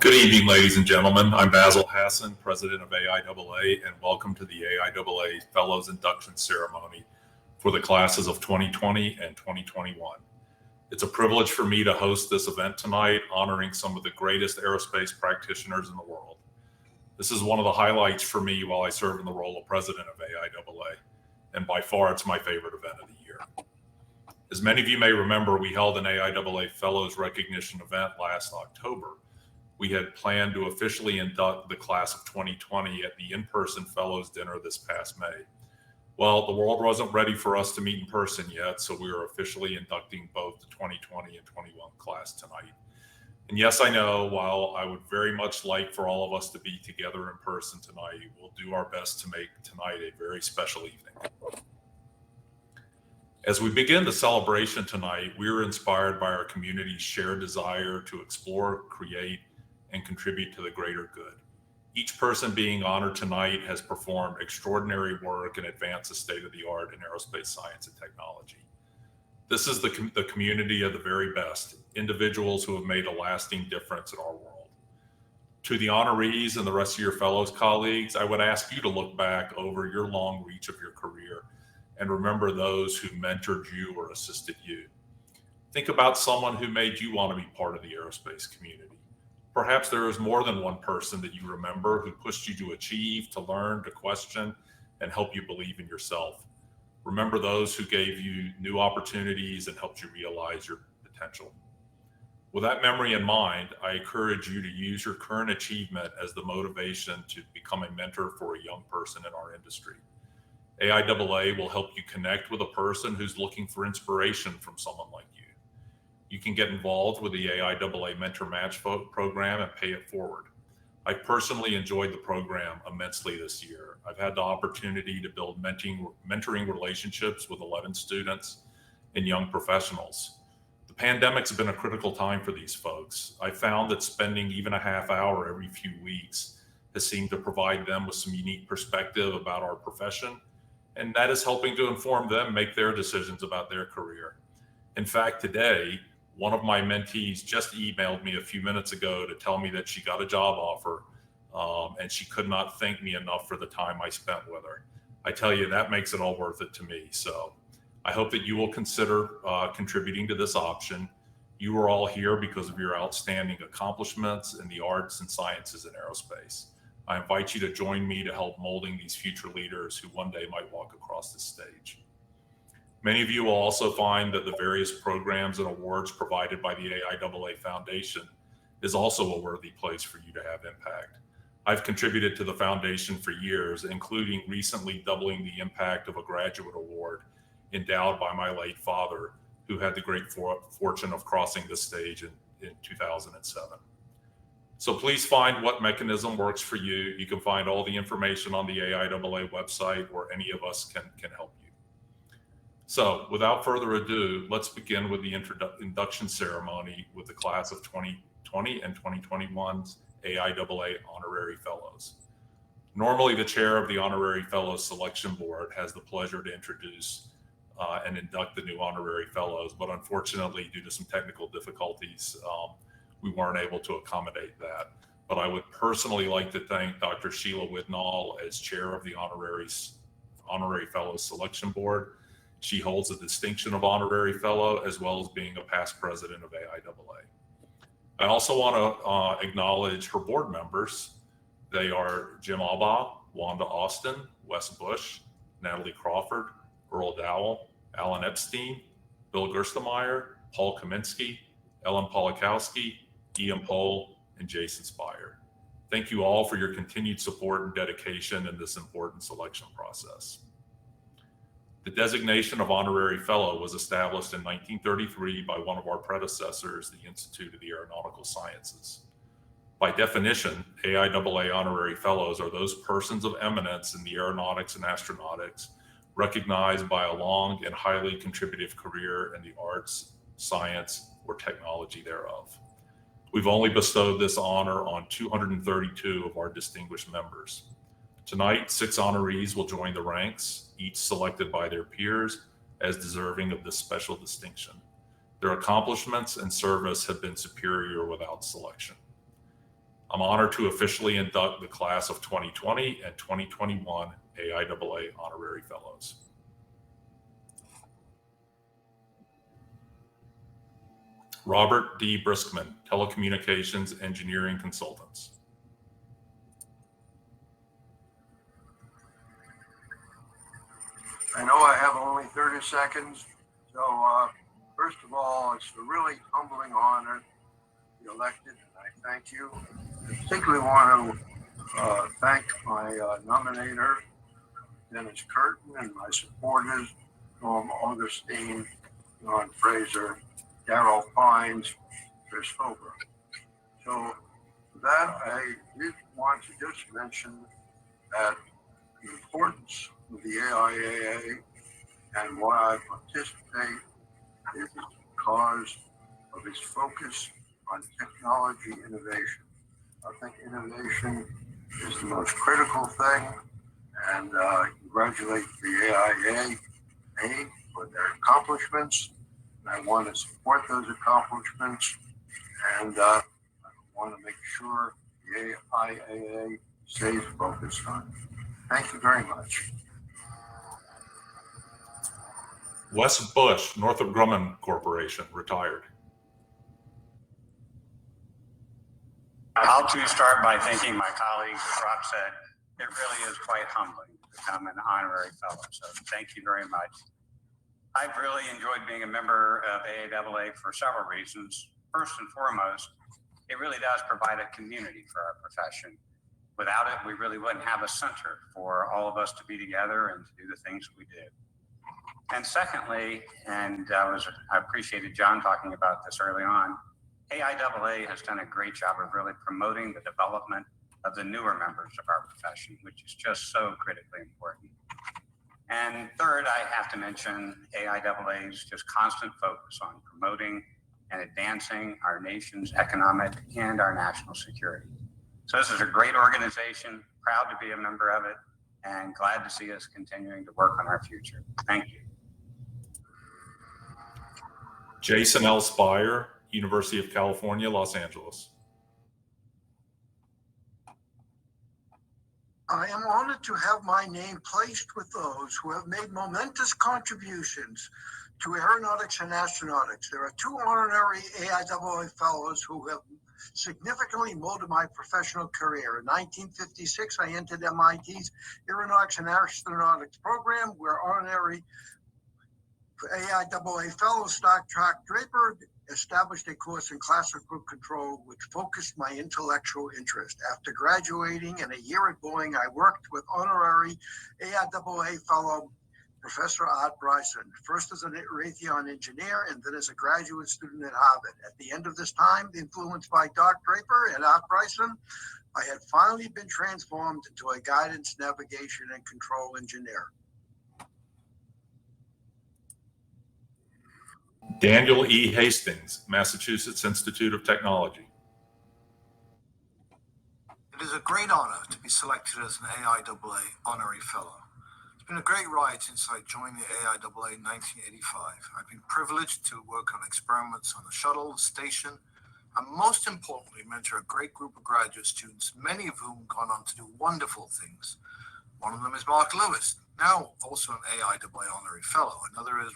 Good evening, ladies and gentlemen. I'm Basil Hassan, president of AIAA, and welcome to the AIAA Fellows Induction Ceremony for the classes of 2020 and 2021. It's a privilege for me to host this event tonight, honoring some of the greatest aerospace practitioners in the world. This is one of the highlights for me while I serve in the role of president of AIAA, and by far it's my favorite event of the year. As many of you may remember, we held an AIAA Fellows Recognition event last October. We had planned to officially induct the class of 2020 at the in-person Fellows Dinner this past May. Well, the world wasn't ready for us to meet in person yet, so we are officially inducting both the 2020 and 21 class tonight. And yes, I know, while I would very much like for all of us to be together in person tonight, we'll do our best to make tonight a very special evening. As we begin the celebration tonight, we are inspired by our community's shared desire to explore, create, and contribute to the greater good. Each person being honored tonight has performed extraordinary work and advanced the state of the art in aerospace science and technology. This is the community of the very best, individuals who have made a lasting difference in our world. To the honorees and the rest of your fellows colleagues, I would ask you to look back over your long reach of your career and remember those who mentored you or assisted you. Think about someone who made you want to be part of the aerospace community. Perhaps there is more than one person that you remember who pushed you to achieve, to learn, to question, and help you believe in yourself. Remember those who gave you new opportunities and helped you realize your potential. With that memory in mind, I encourage you to use your current achievement as the motivation to become a mentor for a young person in our industry. AIAA will help you connect with a person who's looking for inspiration from someone like you. You can get involved with the AIAA Mentor Match program and pay it forward. I personally enjoyed the program immensely this year. I've had the opportunity to build mentoring relationships with 11 students and young professionals. The pandemic's been a critical time for these folks. I found that spending even a half hour every few weeks has seemed to provide them with some unique perspective about our profession, and that is helping to inform them make their decisions about their career. In fact, today, one of my mentees just emailed me a few minutes ago to tell me that she got a job offer and she could not thank me enough for the time I spent with her. I tell you, that makes it all worth it to me. So I hope that you will consider contributing to this option. You are all here because of your outstanding accomplishments in the arts and sciences in aerospace. I invite you to join me to help molding these future leaders who one day might walk across this stage. Many of you will also find that the various programs and awards provided by the AIAA Foundation is also a worthy place for you to have impact. I've contributed to the foundation for years, including recently doubling the impact of a graduate award endowed by my late father, who had the great fortune of crossing this stage in 2007. So please find what mechanism works for you. You can find all the information on the AIAA website, where any of us can help you. So without further ado, let's begin with the induction ceremony with the class of 2020 and 2021's AIAA Honorary Fellows. Normally, the chair of the Honorary Fellows Selection Board has the pleasure to introduce and induct the new Honorary Fellows, but unfortunately, due to some technical difficulties, we weren't able to accommodate that. But I would personally like to thank Dr. Sheila Widnall as chair of the Honorary Fellows Selection Board. She holds the distinction of Honorary Fellow, as well as being a past president of AIAA. I also want to acknowledge her board members. They are Jim Albaugh, Wanda Austin, Wes Bush, Natalie Crawford, Earl Dowell, Alan Epstein, Bill Gerstemeyer, Paul Kaminsky, Ellen Polakowski, Ian Pohl, and Jason Spire. Thank you all for your continued support and dedication in this important selection process. The designation of Honorary Fellow was established in 1933 by one of our predecessors, the Institute of the Aeronautical Sciences. By definition, AIAA Honorary Fellows are those persons of eminence in the aeronautics and astronautics, recognized by a long and highly contributive career in the arts, science, or technology thereof. We've only bestowed this honor on 232 of our distinguished members. Tonight, 6 honorees will join the ranks, each selected by their peers as deserving of this special distinction. Their accomplishments and service have been superior without selection. I'm honored to officially induct the class of 2020 and 2021 AIAA Honorary Fellows. Robert D. Briskman, Telecommunications Engineering Consultants. I know I have only 30 seconds, so first of all, it's a really humbling honor to be elected, and I thank you. I particularly want to thank my nominator, Dennis Curtin, and my supporters, Norm Augustine, Ron Fraser, Darrell Pines, Chris Hober. So for that, I did want to just mention that the importance of the AIAA and why I participate is because of its focus on technology innovation. I think innovation is the most critical thing, and congratulate the AIAA for their accomplishments. And I want to support those accomplishments, and I want to make sure the AIAA stays focused on it. Thank you very much. Wes Bush, Northrop Grumman Corporation, retired. I'll too start by thanking my colleagues. As Rob said, it really is quite humbling to become an honorary fellow. So thank you very much. I've really enjoyed being a member of AIAA for several reasons. First and foremost, it really does provide a community for our profession. Without it, we really wouldn't have a center for all of us to be together and to do the things we do. And secondly, and I appreciated John talking about this early on, AIAA has done a great job of really promoting the development of the newer members of our profession, which is just so critically important. And third, I have to mention AIAA's just constant focus on promoting and advancing our nation's economic and our national security. So this is a great organization, proud to be a member of it, and glad to see us continuing to work on our future. Thank you. Jason L. Spire, University of California, Los Angeles. I am honored to have my name placed with those who have made momentous contributions to aeronautics and astronautics. There are two honorary AIAA fellows who have significantly molded my professional career. In 1956, I entered MIT's Aeronautics and Astronautics program, where honorary AIAA fellow Stock Track Draper established a course in classical control which focused my intellectual interest. After graduating and a year at Boeing, I worked with honorary AIAA fellow Professor Art Bryson, first as an Raytheon engineer and then as a graduate student at Harvard. At the end of this time, influenced by Doc Draper and Art Bryson, I had finally been transformed into a guidance, navigation, and control engineer. Daniel E. Hastings, Massachusetts Institute of Technology. It is a great honor to be selected as an AIAA Honorary Fellow. It's been a great ride since I joined the AIAA in 1985. I've been privileged to work on experiments on the shuttle, the station, and most importantly, mentor a great group of graduate students, many of whom have gone on to do wonderful things. One of them is Mark Lewis, now also an AIAA Honorary Fellow. Another is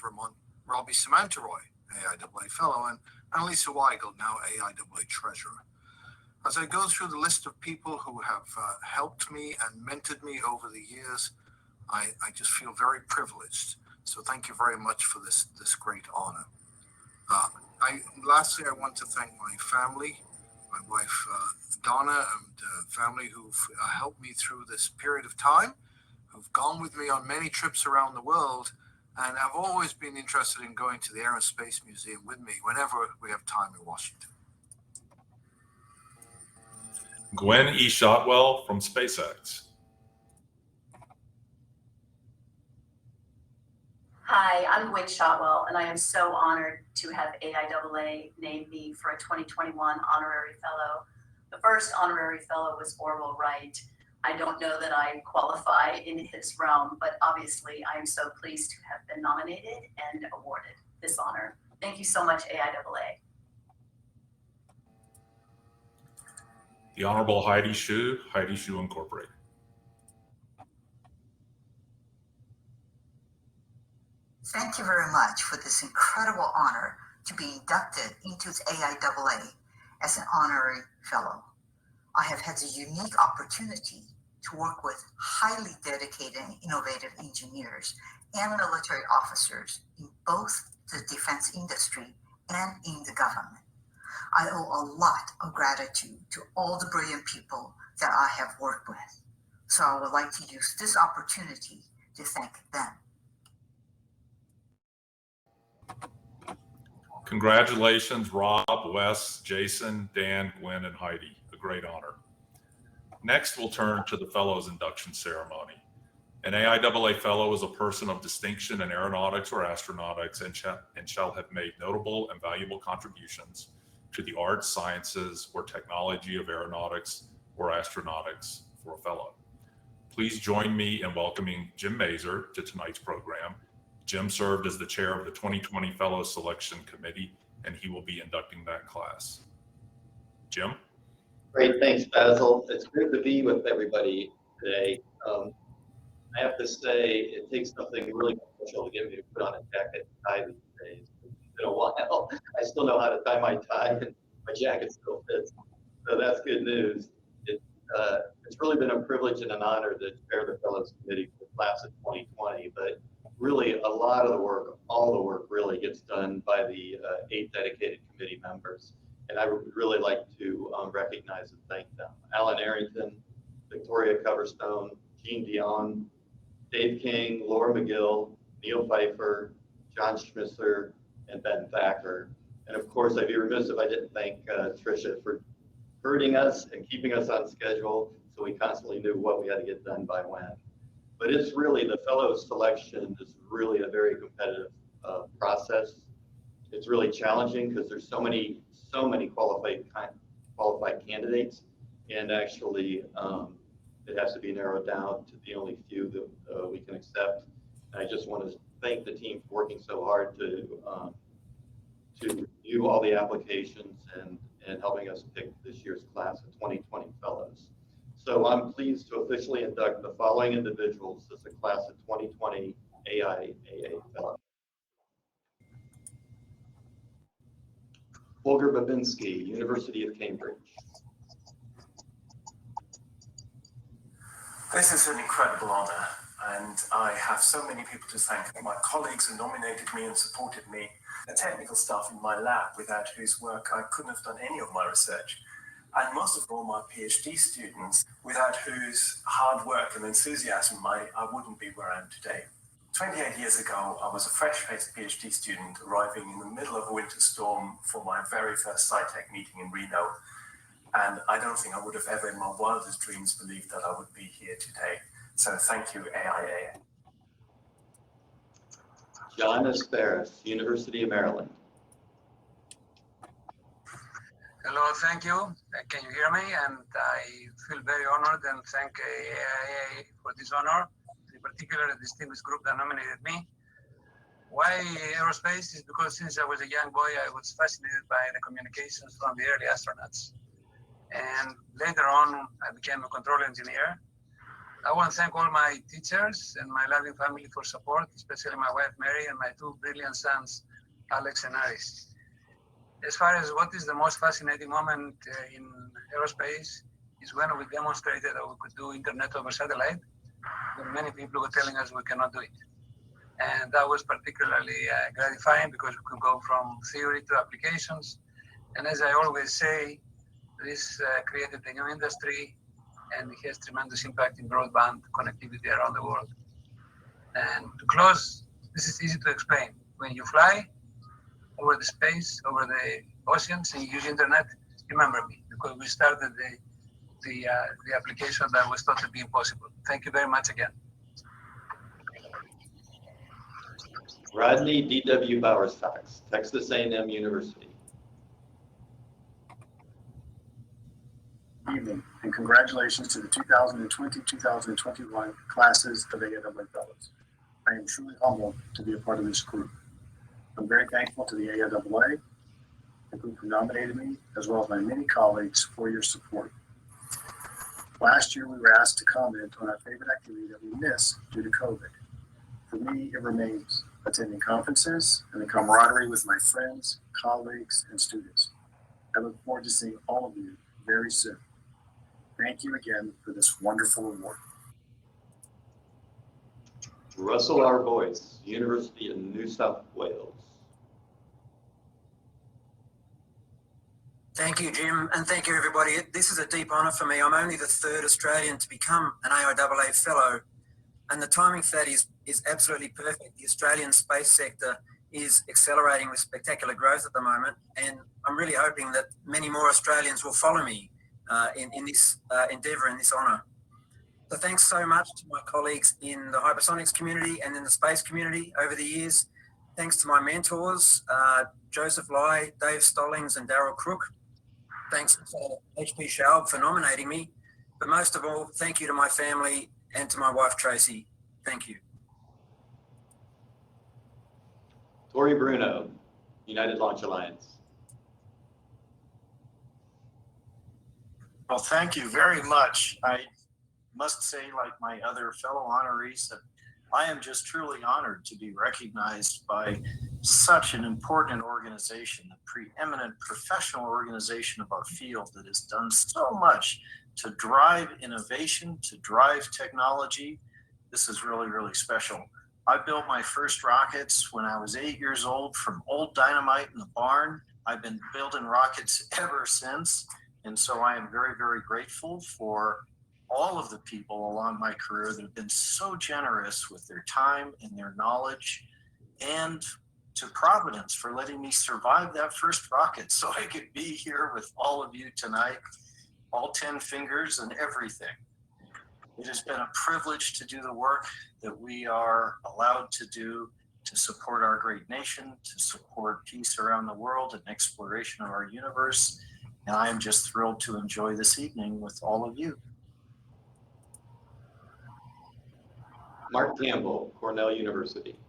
Robbie Samantaroy, AIAA Fellow, and Annalisa Weigel, now AIAA Treasurer. As I go through the list of people who have helped me and mentored me over the years, I just feel very privileged. So thank you very much for this great honor. Lastly, I want to thank my family, my wife Donna, and family who've helped me through this period of time, who've gone with me on many trips around the world, and I've always been interested in going to the Aerospace Museum with me whenever we have time in Washington. Gwen E. Shotwell from SpaceX. Hi, I'm Gwen Shotwell, and I am so honored to have AIAA name me for a 2021 Honorary Fellow. The first Honorary Fellow was Orville Wright. I don't know that I qualify in his realm, but obviously I am so pleased to have been nominated and awarded this honor. Thank you so much, AIAA. The Honorable Heidi Shu Incorporated. Thank you very much for this incredible honor to be inducted into the AIAA as an honorary fellow. I have had the unique opportunity to work with highly dedicated and innovative engineers and military officers in both the defense industry and in the government. I owe a lot of gratitude to all the brilliant people that I have worked with. So I would like to use this opportunity to thank them. Congratulations, Rob, Wes, Jason, Dan, Gwen, and Heidi. A great honor. Next, we'll turn to the Fellows Induction Ceremony. An AIAA Fellow is a person of distinction in aeronautics or astronautics and shall have made notable and valuable contributions to the arts, sciences, or technology of aeronautics or astronautics for a fellow. Please join me in welcoming Jim Mazer to tonight's program. Jim served as the chair of the 2020 Fellow Selection Committee, and he will be inducting that class. Jim? Great, thanks, Basil. It's good to be with everybody today. I have to say, it takes something really special to get me to put on a jacket and tie these days. It's been a while. I still know how to tie my tie, and my jacket still fits. So that's good news. It's really been a privilege and an honor to chair the Fellows Committee for the class of 2020, but really a lot of the work, all the work really gets done by the 8 dedicated committee members. And I would really like to recognize and thank them. Alan Arrington, Victoria Coverstone, Jean Dion, Dave King, Laura McGill, Neil Pfeiffer, John Schmisser, and Ben Thacker. And of course, I'd be remiss if I didn't thank Tricia for herding us and keeping us on schedule so we constantly knew what we had to get done by when. But it's really, the fellows selection is really a very competitive process. It's really challenging because there's so many qualified candidates, and actually it has to be narrowed down to the only few that we can accept. And I just want to thank the team for working so hard to review all the applications and helping us pick this year's class of 2020 fellows. So I'm pleased to officially induct the following individuals as the class of 2020 AIAA fellow. Holger Babinski, University of Cambridge. This is an incredible honor, and I have so many people to thank. My colleagues who nominated me and supported me, the technical staff in my lab, without whose work I couldn't have done any of my research, and most of all my PhD students, without whose hard work and enthusiasm I wouldn't be where I am today. 28 years ago, I was a fresh-faced PhD student arriving in the middle of a winter storm for my very first SciTech meeting in Reno. And I don't think I would have ever in my wildest dreams believed that I would be here today. So thank you, AIAA. John Asparis, University of Maryland. Hello, thank you. Can you hear me? And I feel very honored and thank AIAA for this honor, in particular a distinguished group that nominated me. Why aerospace? Is because since I was a young boy, I was fascinated by the communications from the early astronauts. And later on, I became a control engineer. I want to thank all my teachers and my loving family for support, especially my wife, Mary, and my 2 brilliant sons, Alex and Aris. As far as what is the most fascinating moment in aerospace is when we demonstrated that we could do internet over satellite, when many people were telling us we cannot do it. And that was particularly gratifying because we could go from theory to applications. And as I always say, this created a new industry, and it has tremendous impact in broadband connectivity around the world. And to close, this is easy to explain. When you fly over the space, over the oceans, and you use internet, remember me, because we started the application that was thought to be impossible. Thank you very much again. Rodney D.W. Bowersox, Texas A&M University. Evening, and congratulations to the 2020-2021 classes of AIAA Fellows. I am truly humbled to be a part of this group. I'm very thankful to the AIAA, the group who nominated me, as well as my many colleagues for your support. Last year, we were asked to comment on our favorite activity that we missed due to COVID. For me, it remains attending conferences and the camaraderie with my friends, colleagues, and students. I look forward to seeing all of you very soon. Thank you again for this wonderful award. Russell R. Boyce, University of New South Wales. Thank you, Jim, and thank you, everybody. This is a deep honour for me. I'm only the third Australian to become an AIAA Fellow, and the timing for that is absolutely perfect. The Australian space sector is accelerating with spectacular growth at the moment, and I'm really hoping that many more Australians will follow me in this endeavour, in this honour. So thanks so much to my colleagues in the hypersonics community and in the space community over the years. Thanks to my mentors, Joseph Lai, Dave Stallings, and Darryl Crook. Thanks to HP Schaub for nominating me. But most of all, thank you to my family and to my wife, Tracy. Thank you. Tori Bruno, United Launch Alliance. Well, thank you very much. I must say, like my other fellow honorees, that I am just truly honored to be recognized by such an important organization, the preeminent professional organization of our field that has done so much to drive innovation, to drive technology. This is really, really special. I built my first rockets when I was 8 years old from old dynamite in the barn. I've been building rockets ever since. And so I am very, very grateful for all of the people along my career that have been so generous with their time and their knowledge, and to Providence for letting me survive that first rocket so I could be here with all of you tonight, all 10 fingers and everything. It has been a privilege to do the work that we are allowed to do to support our great nation, to support peace around the world and exploration of our universe. And I am just thrilled to enjoy this evening with all of you. Mark Campbell, Cornell University.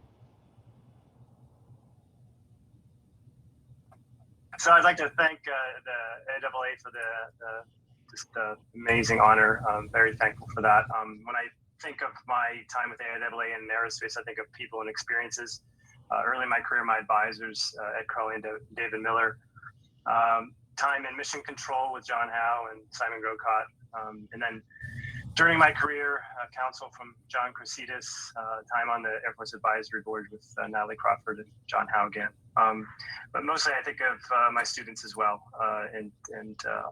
So I'd like to thank the AIAA for the amazing honor. I'm very thankful for that. When I think of my time with AIAA and Aerospace, I think of people and experiences. Early in my career, my advisors, Ed Crowley and David Miller. Time in mission control with John Howe and Simon Grocott. And then during my career, counsel from John Cresidas, time on the Air Force Advisory Board with Natalie Crawford and John Howe again. But mostly I think of my students as well, and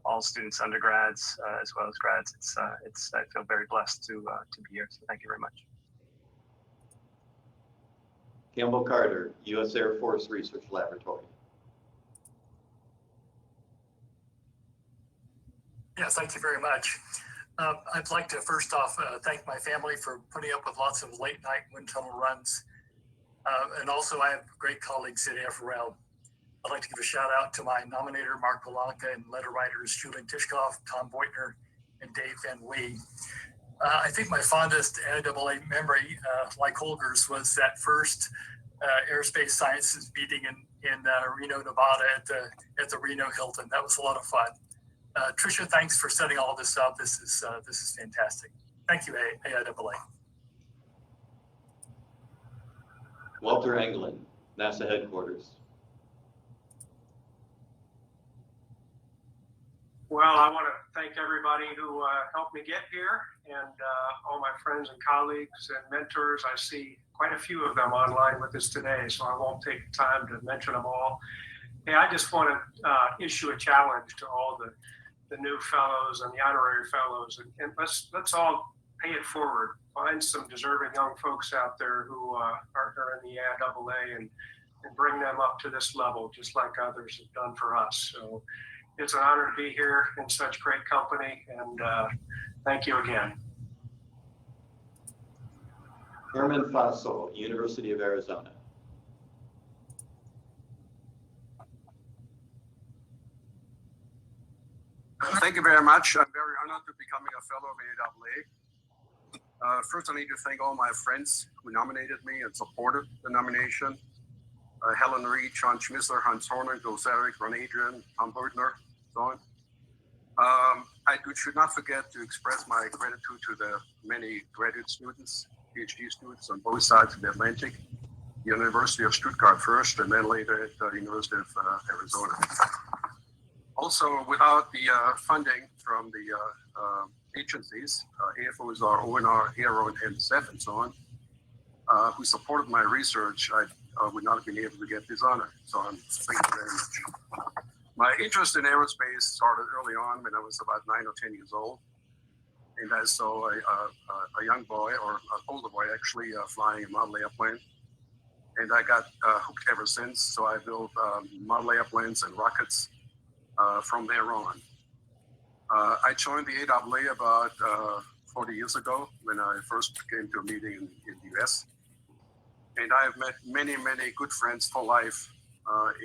all students, undergrads, as well as grads. I feel very blessed to be here. So thank you very much. Campbell Carter, U.S. Air Force Research Laboratory. Yes, thank you very much. I'd like to first off thank my family for putting up with lots of late night wind tunnel runs. And also I have great colleagues at AFRL. I'd like to give a shout out to my nominator, Mark Polanka, and letter writers, Julian Tishkoff, Tom Beutner, and Dave Van Lee. I think my fondest AIAA memory, like Holger's, was that first Aerospace Sciences meeting in Reno, Nevada at the Reno Hilton. That was a lot of fun. Tricia, thanks for setting all this up. This is fantastic. Thank you, AIAA. Walter Englund, NASA headquarters. Well, I want to thank everybody who helped me get here, and all my friends and colleagues and mentors. I see quite a few of them online with us today, so I won't take time to mention them all. Hey, I just want to issue a challenge to all the new fellows and the honorary fellows, and let's all pay it forward. Find some deserving young folks out there who are in the AIAA and bring them up to this level, just like others have done for us. So it's an honor to be here in such great company, and thank you again. Herman Fassel, University of Arizona. Thank you very much. I'm very honored to becoming a fellow of AIAA. First, I need to thank all my friends who nominated me and supported the nomination. Helen Reed, Sean Schmissler, Hans Horner, Bill Zarek, Ron Adrian, Tom Beutner, so on. I should not forget to express my gratitude to the many graduate students, PhD students on both sides of the Atlantic, the University of Stuttgart first, and then later at the University of Arizona. Also, without the funding from the agencies, AFOs are ONR, Aerospace, and NSF, and so on, who supported my research, I would not have been able to get this honor. So thank you very much. My interest in aerospace started early on when I was about 9 or 10 years old. And I saw a young boy, or an older boy actually, flying a model airplane. And I got hooked ever since. So I built model airplanes and rockets from there on. I joined the AIAA about 40 years ago when I first came to a meeting in the US. And I've met many, many good friends for life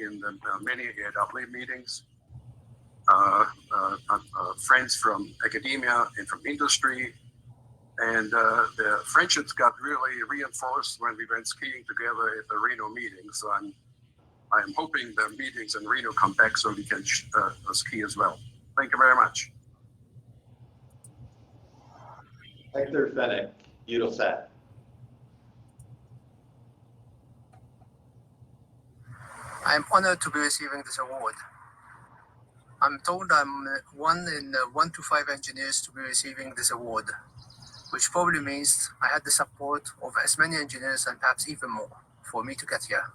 in the many AIAA meetings. Friends from academia and from industry. And the friendships got really reinforced when we went skiing together at the Reno meeting. So I'm hoping the meetings in Reno come back so we can ski as well. Thank you very much. Hector Fennick, Eutelsat. I'm honored to be receiving this award. I'm told I'm one in 1 to 5 engineers to be receiving this award, which probably means I had the support of as many engineers and perhaps even more for me to get here.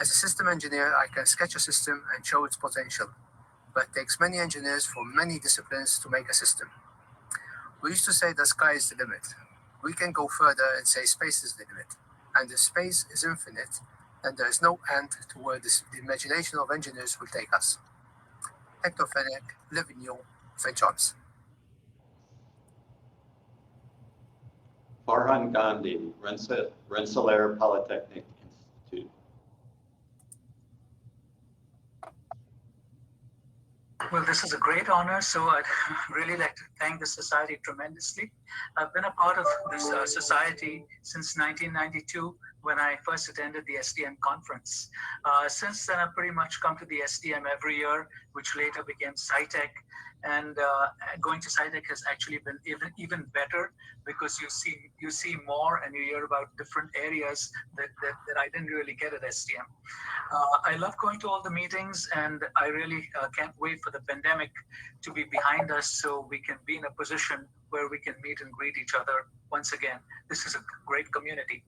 As a system engineer, I can sketch a system and show its potential, but it takes many engineers from many disciplines to make a system. We used to say the sky is the limit. We can go further and say space is the limit. And if space is infinite, then there is no end to where the imagination of engineers will take us. Hector Fennick, live in Lyon, St. John's. Farhan Gandhi, Rensselaer Polytechnic Institute. Well, this is a great honor, so I'd really like to thank the Society tremendously. I've been a part of this Society since 1992 when I first attended the STM conference. Since then, I've pretty much come to the STM every year, which later became SciTech. And going to SciTech has actually been even better because you see more and you hear about different areas that I didn't really get at STM. I love going to all the meetings, and I really can't wait for the pandemic to be behind us so we can be in a position where we can meet and greet each other once again. This is a great community.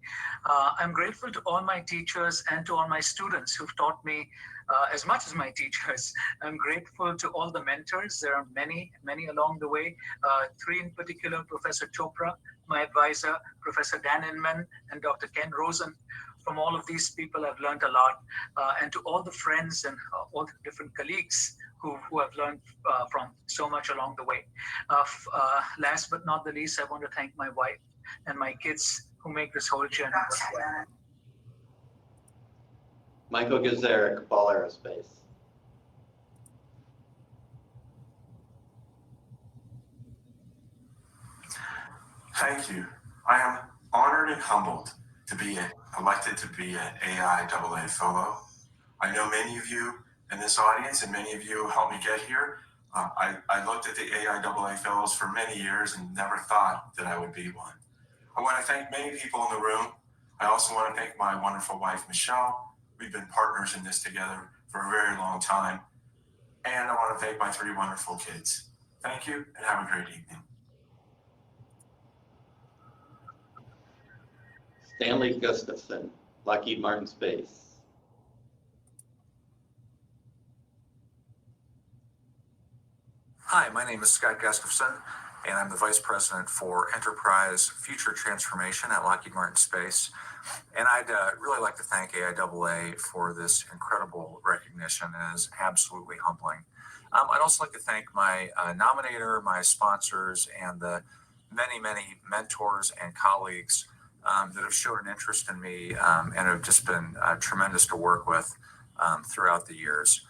I'm grateful to all my teachers and to all my students who've taught me as much as my teachers. I'm grateful to all the mentors. There are many, many along the way. 3 in particular, Professor Chopra, my advisor, Professor Dan Inman, and Dr. Ken Rosen. From all of these people, I've learned a lot. And to all the friends and all the different colleagues who have learned from so much along the way. Last but not the least, I want to thank my wife and my kids who make this whole journey worthwhile. Michael Gazaric, Ball Aerospace. Thank you. I am honored and humbled to be elected to be an AIAA fellow. I know many of you in this audience and many of you helped me get here. I looked at the AIAA fellows for many years and never thought that I would be one. I want to thank many people in the room. I also want to thank my wonderful wife, Michelle. We've been partners in this together for a very long time. And I want to thank my 3 wonderful kids. Thank you and have a great evening. Stanley Gustafson, Lockheed Martin Space. Hi, my name is Scott Gaskelson, and I'm the Vice President for Enterprise Future Transformation at Lockheed Martin Space. And I'd really like to thank AIAA for this incredible recognition. It is absolutely humbling. I'd also like to thank my nominator, my sponsors, and the many, many mentors and colleagues that have shown an interest in me and have just been tremendous to work with throughout the years.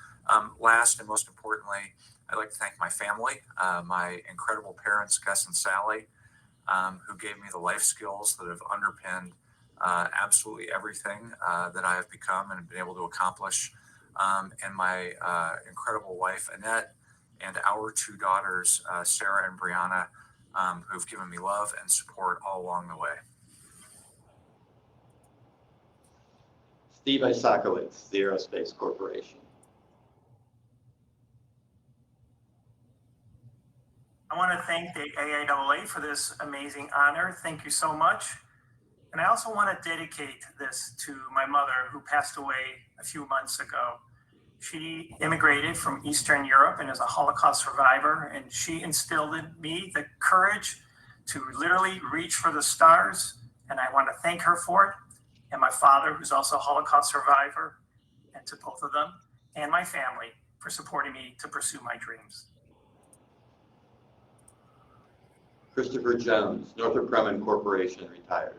Last and most importantly, I'd like to thank my family, my incredible parents, Gus and Sally, who gave me the life skills that have underpinned absolutely everything that I have become and been able to accomplish, and my incredible wife, Annette, and our two daughters, Sarah and Brianna, who've given me love and support all along the way. Steve Isakowitz, the Aerospace Corporation. I want to thank the AIAA for this amazing honor. Thank you so much. And I also want to dedicate this to my mother, who passed away a few months ago. She immigrated from Eastern Europe and is a Holocaust survivor, and she instilled in me the courage to literally reach for the stars, and I want to thank her for it. And my father, who's also a Holocaust survivor, and to both of them, and my family for supporting me to pursue my dreams. Christopher Jones, Northrop Grumman Corporation, retired.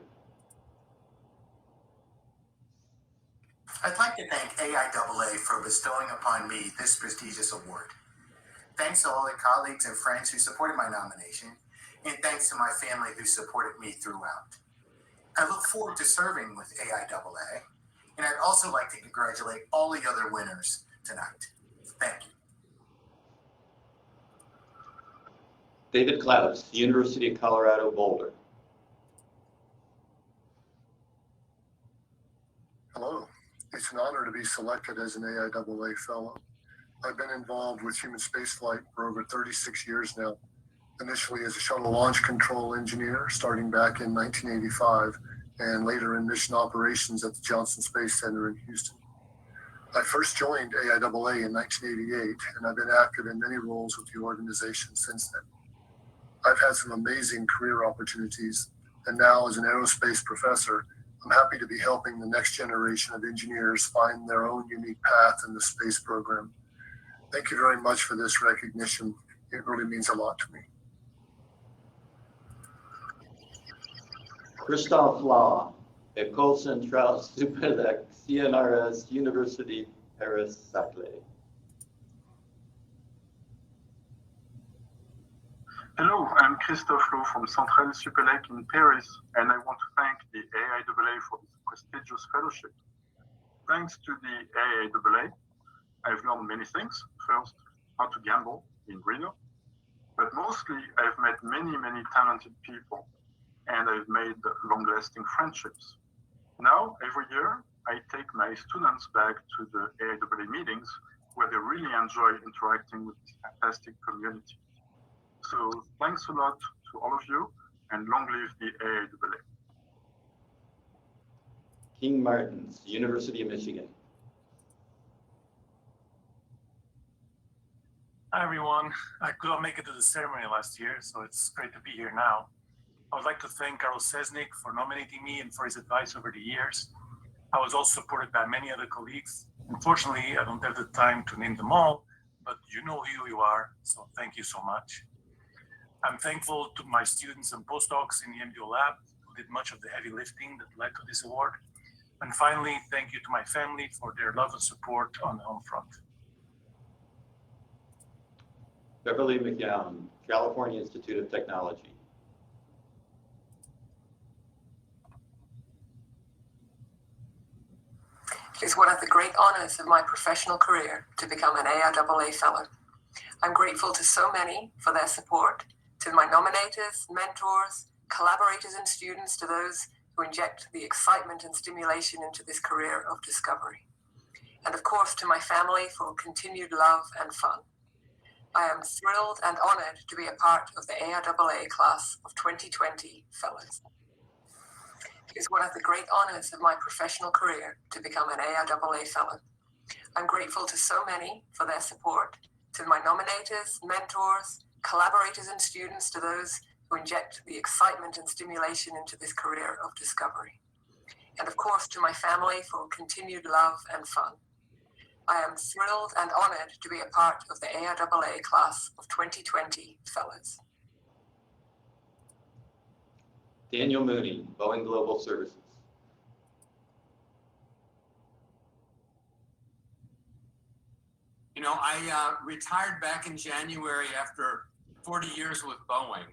I'd like to thank AIAA for bestowing upon me this prestigious award. Thanks to all the colleagues and friends who supported my nomination, and thanks to my family who supported me throughout. I look forward to serving with AIAA, and I'd also like to congratulate all the other winners tonight. Thank you. David Klaus, University of Colorado Boulder. Hello. It's an honor to be selected as an AIAA Fellow. I've been involved with human spaceflight for over 36 years now, initially as a shuttle launch control engineer starting back in 1985, and later in mission operations at the Johnson Space Center in Houston. I first joined AIAA in 1988, and I've been active in many roles with the organization since then. I've had some amazing career opportunities, and now as an aerospace professor, I'm happy to be helping the next generation of engineers find their own unique path in the space program. Thank you very much for this recognition. It really means a lot to me. Christophe Law, École Centrale Supérieure CNRS, University Paris-Saclay. Hello, I'm Christophe Law from Centrale Supélec in Paris, and I want to thank the AIAA for this prestigious fellowship. Thanks to the AIAA, I've learned many things. First, how to gamble in Reno, but mostly I've met many talented people, and I've made long-lasting friendships. Now, every year, I take my students back to the AIAA meetings where they really enjoy interacting with this fantastic community. So thanks a lot to all of you, and long live the AIAA. King Martins, University of Michigan. Hi everyone. I couldn't make it to the ceremony last year, so it's great to be here now. I would like to thank Carl Sesnick for nominating me and for his advice over the years. I was also supported by many other colleagues. Unfortunately, I don't have the time to name them all, but you know who you are, so thank you so much. I'm thankful to my students and postdocs in the MDO lab who did much of the heavy lifting that led to this award. And finally, thank you to my family for their love and support on the home front. Beverly McGowan, California Institute of Technology. It is one of the great honors of my professional career to become an AIAA Fellow. I'm grateful to so many for their support, to my nominators, mentors, collaborators and students, to those who inject the excitement and stimulation into this career of discovery. And of course, to my family for continued love and fun. I am thrilled and honored to be a part of the AIAA class of 2020 Fellows. It is one of the great honors of my professional career to become an AIAA Fellow. I'm grateful to so many for their support, to my nominators, mentors, collaborators and students, to those who inject the excitement and stimulation into this career of discovery. And of course, to my family for continued love and fun. I am thrilled and honored to be a part of the AIAA class of 2020 Fellows. Daniel Mooney, Boeing Global Services. You know, I retired back in January after 40 years with Boeing.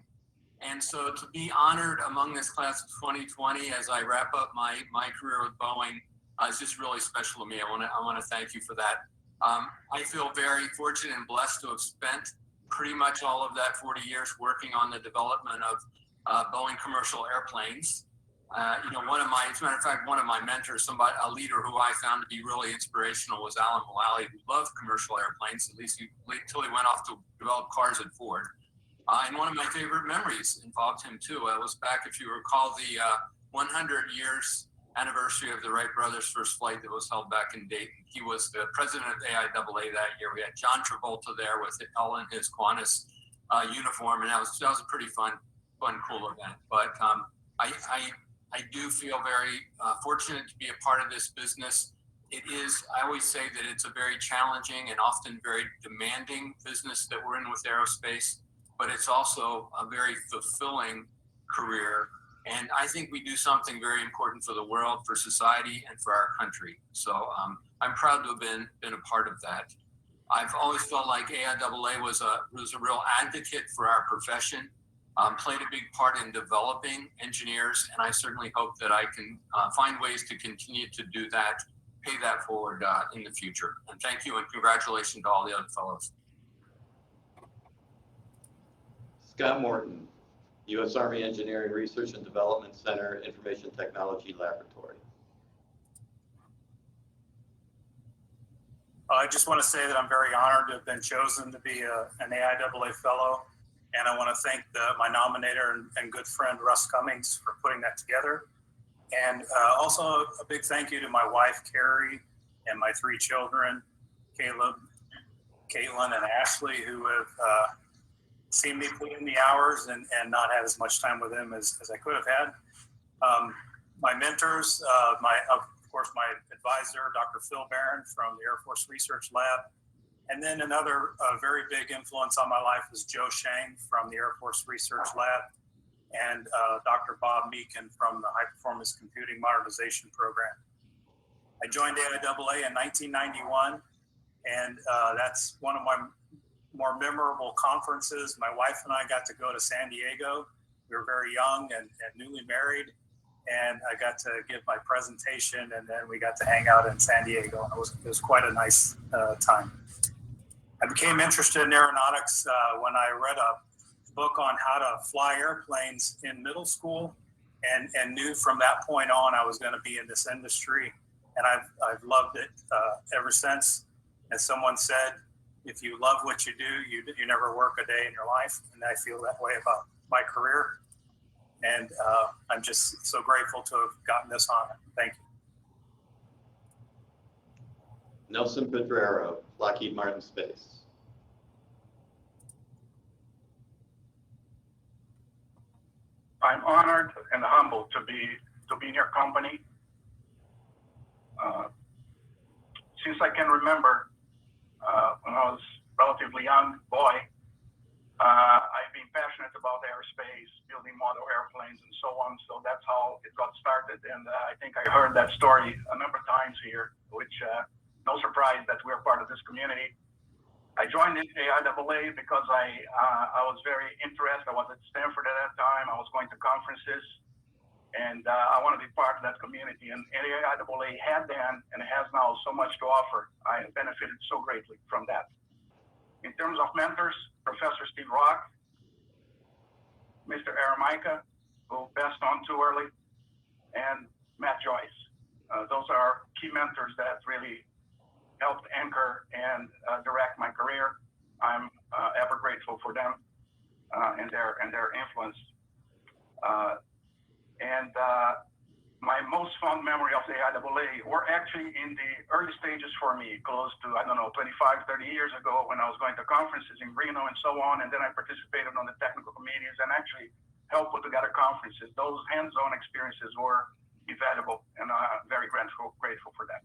And so to be honored among this class of 2020 as I wrap up my career with Boeing is just really special to me. I want to thank you for that. I feel very fortunate and blessed to have spent pretty much all of that 40 years working on the development of Boeing commercial airplanes. One of my, as a matter of fact, one of my mentors, a leader who I found to be really inspirational was Alan Mulally, who loved commercial airplanes, at least until he went off to develop cars at Ford. And one of my favorite memories involved him too. It was back, if you recall, the 100 years anniversary of the Wright brothers' first flight that was held back in Dayton. He was the president of AIAA that year. We had John Travolta there with all in his Qantas uniform, and that was a pretty fun, cool event. But I do feel very fortunate to be a part of this business. It is, I always say that it's a very challenging and often very demanding business that we're in with aerospace, but it's also a very fulfilling career. And I think we do something very important for the world, for society, and for our country. So I'm proud to have been a part of that. I've always felt like AIAA was a real advocate for our profession, played a big part in developing engineers, and I certainly hope that I can find ways to continue to do that, pay that forward in the future. And thank you, and congratulations to all the other fellows. Scott Morton, U.S. Army Engineering Research and Development Center, Information Technology Laboratory. I just want to say that I'm very honored to have been chosen to be an AIAA fellow, and I want to thank my nominator and good friend Russ Cummings for putting that together. And also a big thank you to my wife Carrie and my 3 children, Caleb, Caitlin, and Ashley, who have seen me put in the hours and not had as much time with them as I could have had. My mentors, of course, my advisor, Dr. Phil Barron from the Air Force Research Lab. And then another very big influence on my life is Joe Shang from the Air Force Research Lab and Dr. Bob Meakin from the High Performance Computing Modernization Program. I joined AIAA in 1991, and that's one of my more memorable conferences. My wife and I got to go to San Diego. We were very young and newly married, and I got to give my presentation, and then we got to hang out in San Diego. And it was quite a nice time. I became interested in aeronautics when I read a book on how to fly airplanes in middle school, and knew from that point on I was going to be in this industry, and I've loved it ever since. As someone said, if you love what you do, you never work a day in your life, and I feel that way about my career. And I'm just so grateful to have gotten this honor. Thank you. Nelson Pedrero, Lockheed Martin Space. I'm honored and humbled to be in your company. Since I can remember, when I was a relatively young boy, I've been passionate about aerospace, building model airplanes and so on. So that's how it got started. And I think I heard that story a number of times here, which no surprise that we're part of this community. I joined the AIAA because I was very interested. I was at Stanford at that time. I was going to conferences, and I want to be part of that community. And AIAA had then and has now so much to offer. I benefited so greatly from that. In terms of mentors, Professor Steve Rock, Mr. Aramica, who passed on too early, and Matt Joyce. Those are key mentors that really helped anchor and direct my career. I'm ever grateful for them and their influence. My most fond memory of the AIAA were actually in the early stages for me, close to, 25, 30 years ago when I was going to conferences in Reno and so on, and then I participated on the technical committees and actually helped put together conferences. Those hands-on experiences were invaluable, and I'm very grateful for that.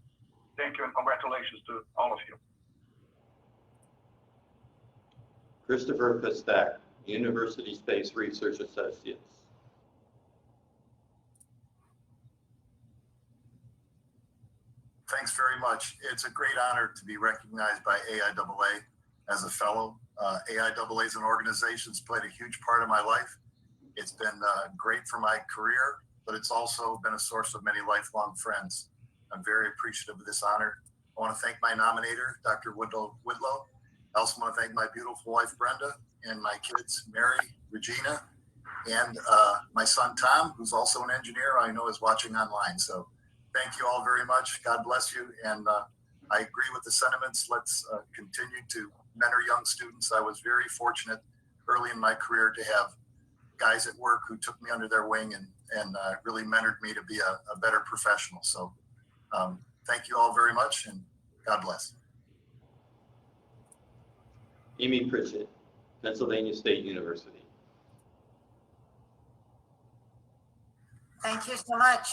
Thank you, and congratulations to all of you. Christopher Pistak, University Space Research Associates. Thanks very much. It's a great honor to be recognized by AIAA as a fellow. AIAA as an organization has played a huge part of my life. It's been great for my career, but it's also been a source of many lifelong friends. I'm very appreciative of this honor. I want to thank my nominator, Dr. Whitlow. I also want to thank my beautiful wife, Brenda, and my kids, Mary, Regina, and my son, Tom, who's also an engineer, I know is watching online. So thank you all very much. God bless you. And I agree with the sentiments. Let's continue to mentor young students. I was very fortunate early in my career to have guys at work who took me under their wing and really mentored me to be a better professional. So thank you all very much, and God bless. Amy Pritchett, Pennsylvania State University. Thank you so much.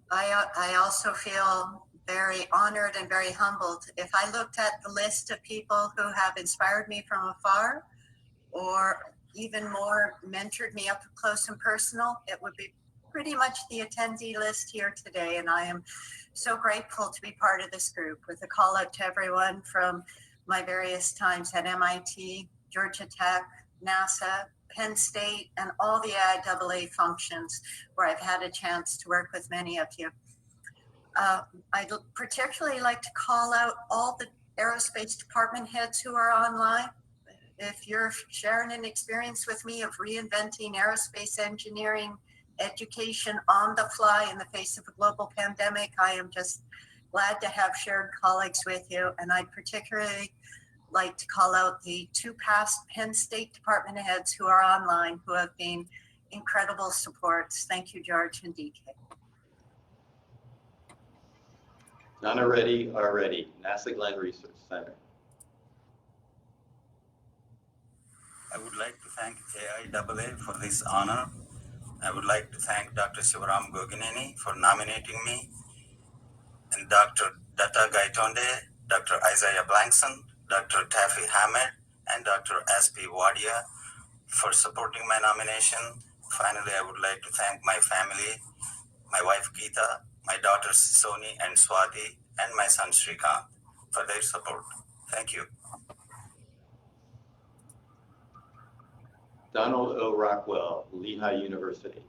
I also feel very honored and very humbled. If I looked at the list of people who have inspired me from afar, or even more mentored me up close and personal, it would be pretty much the attendee list here today. And I am so grateful to be part of this group, with a call out to everyone from my various times at MIT, Georgia Tech, NASA, Penn State, and all the AIAA functions where I've had a chance to work with many of you. I'd particularly like to call out all the aerospace department heads who are online. If you're sharing an experience with me of reinventing aerospace engineering education on the fly in the face of a global pandemic, I am just glad to have shared colleagues with you. And I'd particularly like to call out the two past Penn State department heads who are online, who have been incredible supports. Thank you, George and DK. Honorary, NASA Glenn Research Center. I would like to thank AIAA for this honor. I would like to thank Dr. Shivaram Gogineni for nominating me, and Dr. Datta Gaitonde, Dr. Isaiah Blankson, Dr. Taffy Hamed, and Dr. Aspi Wadia for supporting my nomination. Finally, I would like to thank my family, my wife Geeta, my daughters Soni and Swati, and my son Srikanth for their support. Thank you. Donald O. Rockwell, Lehigh University.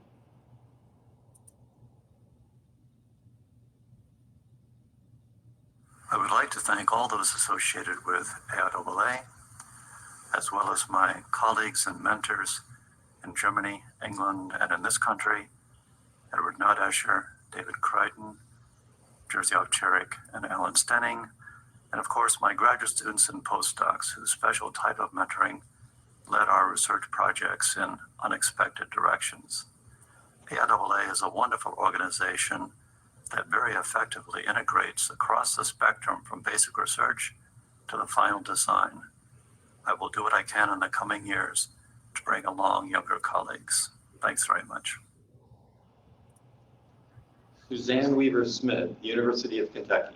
I would like to thank all those associated with AIAA, as well as my colleagues and mentors in Germany, England, and in this country, Edward Nodesher, David Crichton, Jerzy Ovcharik, and Alan Stenning, and of course my graduate students and postdocs whose special type of mentoring led our research projects in unexpected directions. AIAA is a wonderful organization that very effectively integrates across the spectrum from basic research to the final design. I will do what I can in the coming years to bring along younger colleagues. Thanks very much. Suzanne Weaver Smith, University of Kentucky.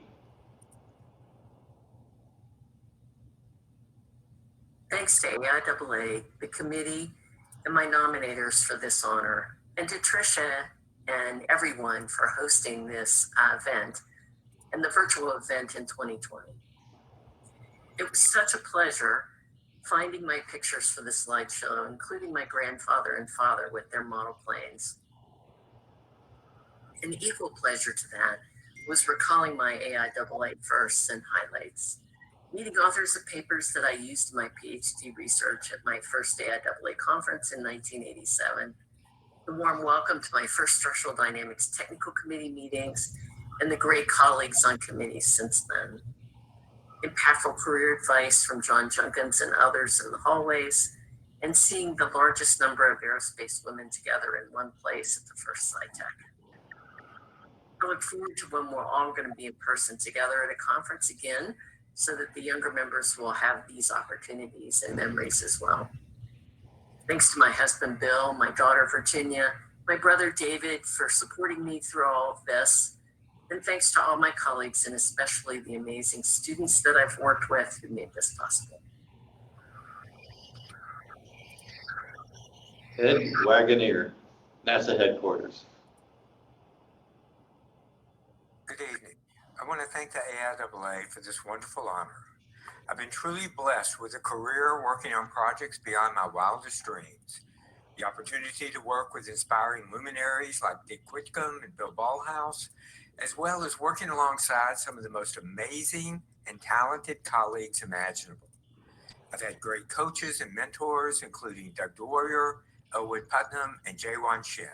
Thanks to AIAA, the committee, and my nominators for this honor, and to Tricia and everyone for hosting this event and the virtual event in 2020. It was such a pleasure finding my pictures for the slideshow, including my grandfather and father with their model planes. An equal pleasure to that was recalling my AIAA firsts and highlights, meeting authors of papers that I used in my PhD research at my first AIAA conference in 1987, the warm welcome to my first structural dynamics technical committee meetings, and the great colleagues on committees since then. Impactful career advice from John Junkins and others in the hallways, and seeing the largest number of aerospace women together in one place at the first SciTech. I look forward to when we're all going to be in person together at a conference again, so that the younger members will have these opportunities and memories as well. Thanks to my husband, Bill, my daughter, Virginia, my brother, David, for supporting me through all of this. And thanks to all my colleagues, and especially the amazing students that I've worked with who made this possible. Ed Wagoneer, NASA Headquarters. Good evening. I want to thank the AIAA for this wonderful honor. I've been truly blessed with a career working on projects beyond my wildest dreams. The opportunity to work with inspiring luminaries like Dick Whitcomb and Bill Ballhaus as well as working alongside some of the most amazing and talented colleagues imaginable. I've had great coaches and mentors, including Doug DeWarrior, Elwood Putnam, and Jaewon Shin.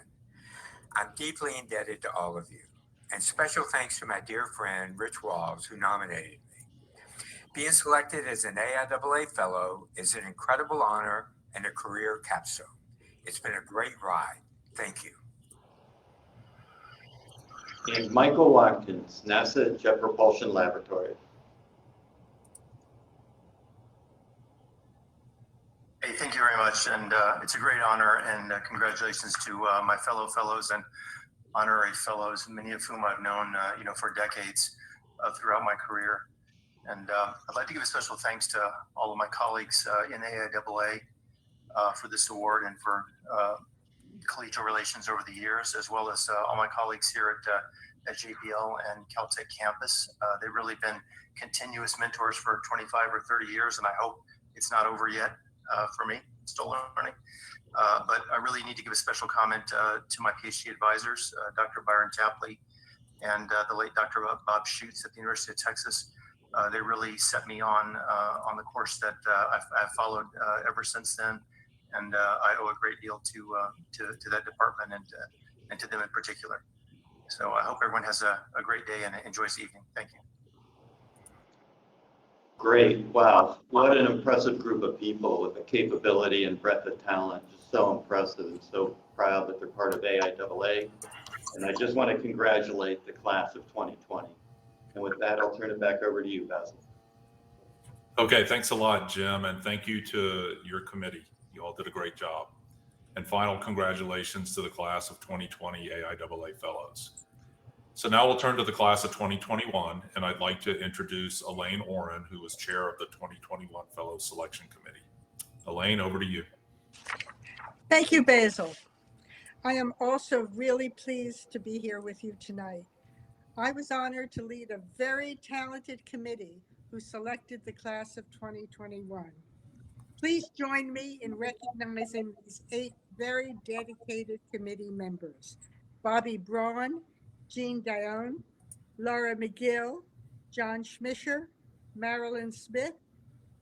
I'm deeply indebted to all of you, and special thanks to my dear friend, Rich Walls, who nominated me. Being selected as an AIAA Fellow is an incredible honor and a career capstone. It's been a great ride. Thank you. And Michael Watkins, NASA Jet Propulsion Laboratory. Hey, thank you very much, and it's a great honor, and congratulations to my fellow fellows and honorary fellows, many of whom I've known, for decades throughout my career. And I'd like to give a special thanks to all of my colleagues in AIAA for this award and for collegial relations over the years, as well as all my colleagues here at JPL and Caltech campus. They've really been continuous mentors for 25 or 30 years, and I hope it's not over yet. For me, still learning. But I really need to give a special comment to my PhD advisors, Dr. Byron Tapley and the late Dr. Bob Schutz at the University of Texas. They really set me on the course that I've followed ever since then, and I owe a great deal to that department and to them in particular. So I hope everyone has a great day and enjoys the evening. Thank you. Great. Wow. What an impressive group of people with the capability and breadth of talent. Just so impressive and so proud that they're part of AIAA. And I just want to congratulate the class of 2020. And with that, I'll turn it back over to you, Basil. Okay, thanks a lot, Jim. And thank you to your committee. You all did a great job. And final congratulations to the class of 2020 AIAA Fellows. So now we'll turn to the class of 2021, and I'd like to introduce Elaine Oren, who is chair of the 2021 Fellows Selection Committee. Elaine, over to you. Thank you, Basil. I am also really pleased to be here with you tonight. I was honored to lead a very talented committee who selected the class of 2021. Please join me in recognizing these 8 very dedicated committee members: Bobby Braun, Jean Dion, Laura McGill, John Schmischer, Marilyn Smith,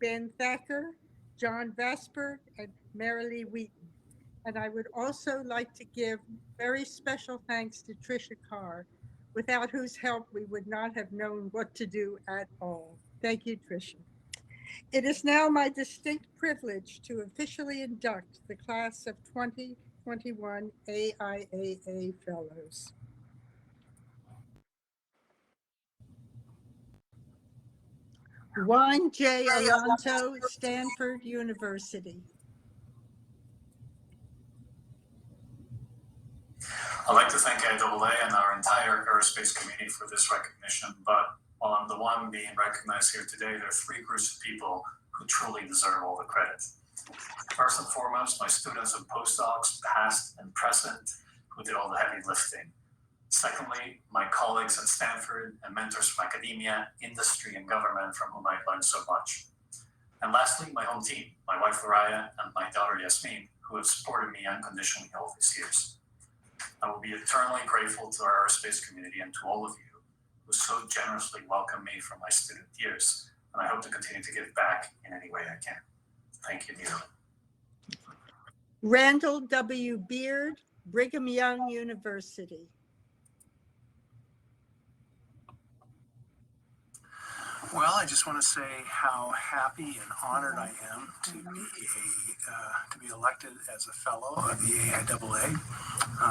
Ben Thacker, John Vasper, and Marilee Wheaton. And I would also like to give very special thanks to Tricia Carr, without whose help we would not have known what to do at all. Thank you, Tricia. It is now my distinct privilege to officially induct the class of 2021 AIAA Fellows. Juan J. Alonso, Stanford University. I'd like to thank AIAA and our entire Aerospace community for this recognition, but while I'm the one being recognized here today, there are 3 groups of people who truly deserve all the credit. First and foremost, my students and postdocs, past and present, who did all the heavy lifting. Secondly, my colleagues at Stanford and mentors from academia, industry, and government from whom I've learned so much. And lastly, my home team, my wife, Araya, and my daughter, Yasmin, who have supported me unconditionally all these years. I will be eternally grateful to our Aerospace community and to all of you who so generously welcomed me from my student years, and I hope to continue to give back in any way I can. Thank you, dearly. Randall W. Beard, Brigham Young University. Well, I just want to say how happy and honored I am to be elected as a fellow of the AIAA.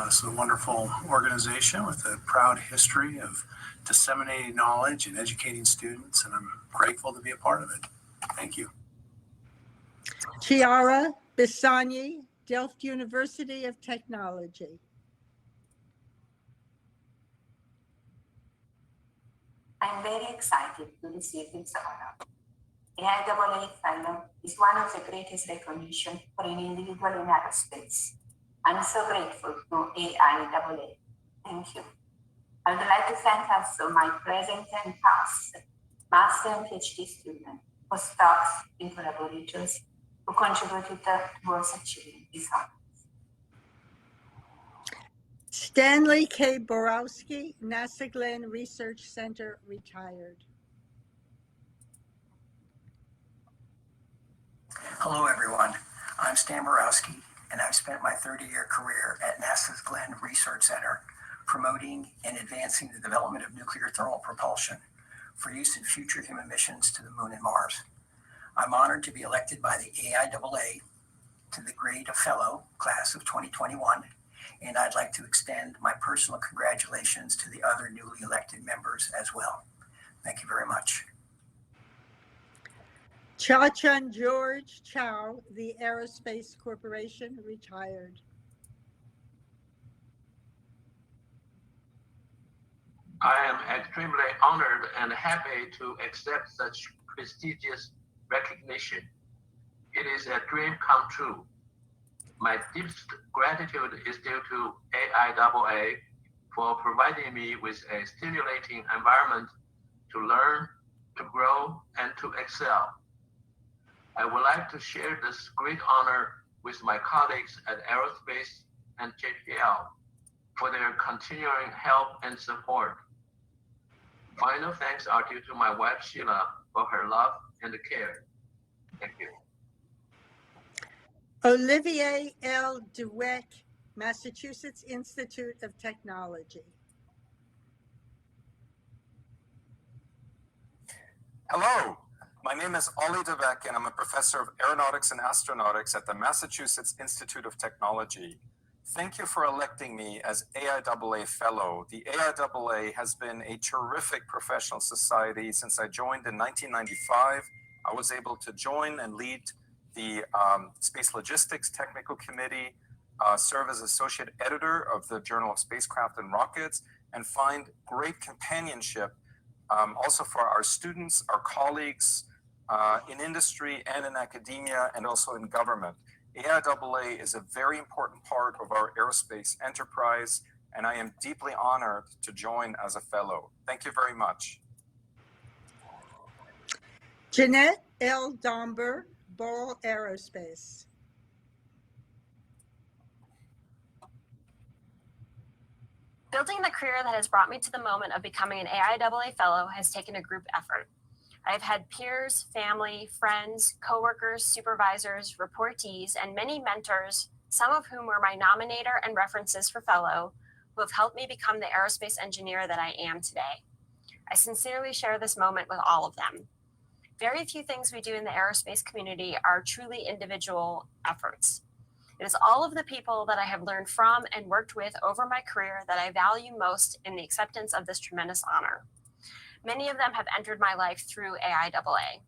It's a wonderful organization with a proud history of disseminating knowledge and educating students, and I'm grateful to be a part of it. Thank you. Chiara Bisagni, Delft University of Technology. I'm very excited to receive this honor. AIAA Fellow is one of the greatest recognition for an individual in aerospace. I'm so grateful to AIAA. Thank you. I would like to thank also my present and past master and PhD students, postdocs, and collaborators who contributed towards achieving this honor. Stanley K Borowski, NASA Glenn Research Center, retired. Hello, everyone. I'm Stan Borowski, and I've spent my 30-year career at NASA's Glenn Research Center promoting and advancing the development of nuclear thermal propulsion for use in future human missions to the Moon and Mars. I'm honored to be elected by the AIAA to the grade of Fellow class of 2021, and I'd like to extend my personal congratulations to the other newly elected members as well. Thank you very much. Cha-Chun George Chow, the Aerospace Corporation, retired. I am extremely honored and happy to accept such prestigious recognition. It is a dream come true. My deepest gratitude is due to AIAA for providing me with a stimulating environment to learn, to grow, and to excel. I would like to share this great honor with my colleagues at Aerospace and JPL for their continuing help and support. Final thanks are due to my wife Sheila for her love and care. Thank you. Olivier L. Dweck, Massachusetts Institute of Technology. Hello, my name is Ollie Dweck, and I'm a professor of aeronautics and astronautics at the Massachusetts Institute of Technology. Thank you for electing me as AIAA Fellow. The AIAA has been a terrific professional society since I joined in 1995. I was able to join and lead the Space Logistics Technical Committee, serve as associate editor of the Journal of Spacecraft and Rockets, and find great companionship also for our students, our colleagues in industry and in academia, and also in government. AIAA is a very important part of our aerospace enterprise, and I am deeply honored to join as a fellow. Thank you very much. Jeanette L. Domber, Ball Aerospace. Building the career that has brought me to the moment of becoming an AIAA Fellow has taken a group effort. I've had peers, family, friends, coworkers, supervisors, reportees, and many mentors, some of whom were my nominator and references for Fellow, who have helped me become the aerospace engineer that I am today. I sincerely share this moment with all of them. Very few things we do in the aerospace community are truly individual efforts. It is all of the people that I have learned from and worked with over my career that I value most in the acceptance of this tremendous honor. Many of them have entered my life through AIAA.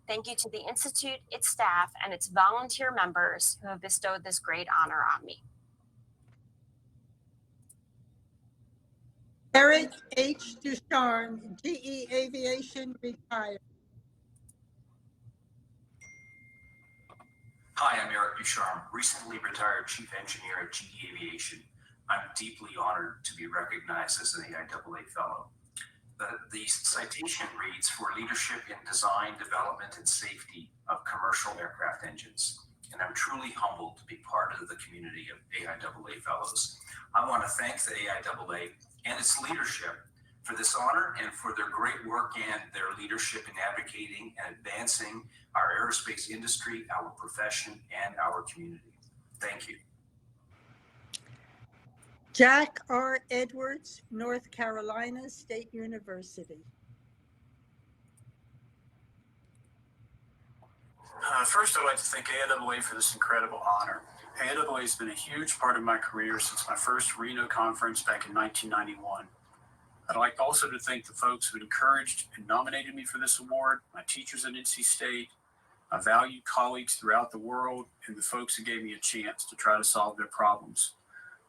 Thank you to the Institute, its staff, and its volunteer members who have bestowed this great honor on me. Eric H. Ducharme, GE Aviation, retired. Hi, I'm Eric Ducharme, recently retired Chief Engineer at GE Aviation. I'm deeply honored to be recognized as an AIAA Fellow. The citation reads, for leadership in design, development, and safety of commercial aircraft engines. And I'm truly humbled to be part of the community of AIAA Fellows. I want to thank the AIAA and its leadership for this honor and for their great work and their leadership in advocating and advancing our aerospace industry, our profession, and our community. Thank you. Jack R. Edwards, North Carolina State University. First, I'd like to thank AIAA for this incredible honor. AIAA has been a huge part of my career since my first Reno conference back in 1991. I'd like also to thank the folks who encouraged and nominated me for this award, my teachers at NC State, my valued colleagues throughout the world, and the folks who gave me a chance to try to solve their problems.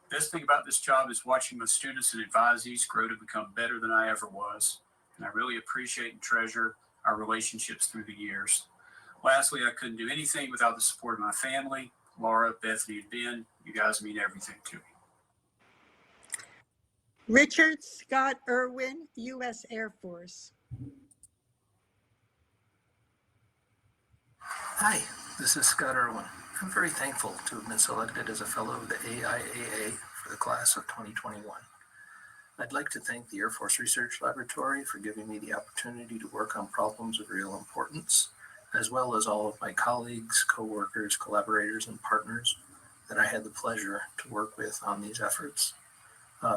The best thing about this job is watching my students and advisees grow to become better than I ever was, and I really appreciate and treasure our relationships through the years. Lastly, I couldn't do anything without the support of my family, Laura, Bethany, and Ben. You guys mean everything to me. Richard Scott Irwin, U.S. Air Force. Hi, this is Scott Irwin. I'm very thankful to have been selected as a fellow of the AIAA for the class of 2021. I'd like to thank the Air Force Research Laboratory for giving me the opportunity to work on problems of real importance, as well as all of my colleagues, coworkers, collaborators, and partners that I had the pleasure to work with on these efforts.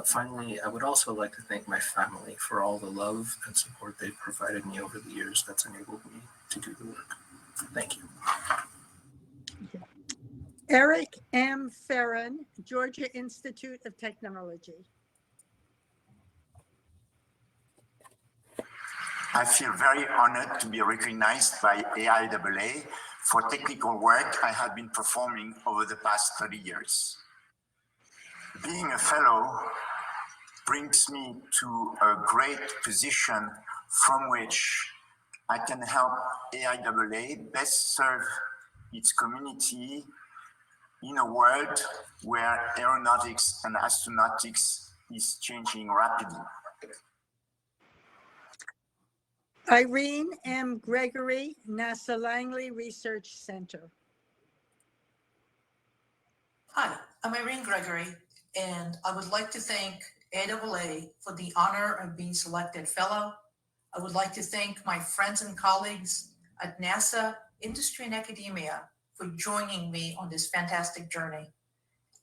Finally, I would also like to thank my family for all the love and support they've provided me over the years that's enabled me to do the work. Thank you. Eric M. Ferrin, Georgia Institute of Technology. I feel very honored to be recognized by AIAA for technical work I have been performing over the past 30 years. Being a fellow brings me to a great position from which I can help AIAA best serve its community in a world where aeronautics and astronautics is changing rapidly. Irene M. Gregory, NASA Langley Research Center. Hi, I'm Irene Gregory, and I would like to thank AIAA for the honor of being selected fellow. I would like to thank my friends and colleagues at NASA, industry, and academia for joining me on this fantastic journey.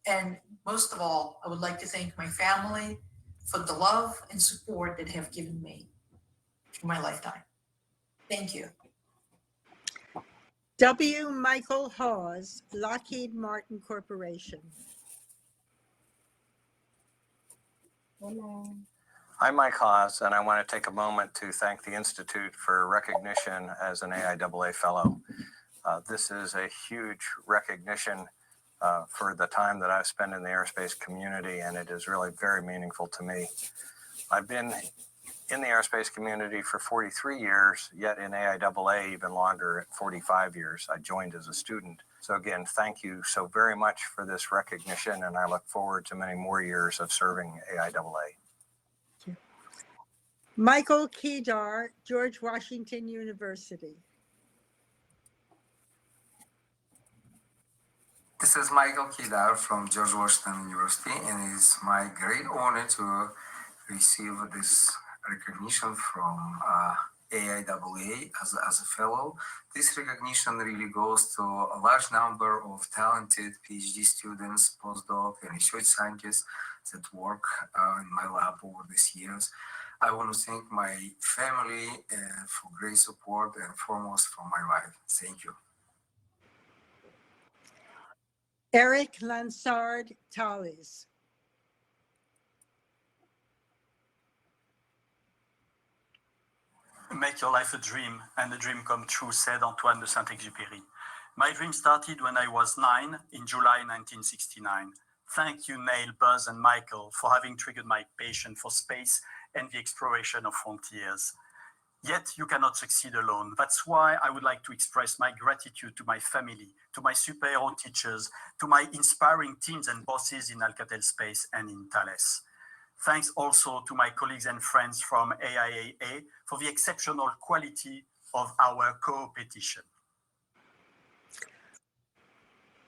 And most of all, I would like to thank my family for the love and support that they have given me through my lifetime. Thank you. W. Michael Hawes, Lockheed Martin Corporation. Hello. I'm Mike Hawes, and I want to take a moment to thank the Institute for recognition as an AIAA Fellow. This is a huge recognition for the time that I've spent in the aerospace community, and it is really very meaningful to me. I've been in the aerospace community for 43 years, yet in AIAA even longer at 45 years. I joined as a student. So again, thank you so very much for this recognition, and I look forward to many more years of serving AIAA. Michael Kedar, George Washington University. This is Michael Kedar from George Washington University, and it's my great honor to receive this recognition from AIAA as a fellow. This recognition really goes to a large number of talented PhD students, postdoc, and research scientists that work in my lab over these years. I want to thank my family for great support, and foremost from my wife. Thank you. Eric Lansard Tallies. Make your life a dream, and a dream come true, said Antoine de Saint-Exupéry. My dream started when I was 9 in July 1969. Thank you, Neil, Buzz, and Michael for having triggered my passion for space and the exploration of frontiers. Yet you cannot succeed alone. That's why I would like to express my gratitude to my family, to my superhero teachers, to my inspiring teams and bosses in Alcatel Space and in Thales. Thanks also to my colleagues and friends from AIAA for the exceptional quality of our co-petition.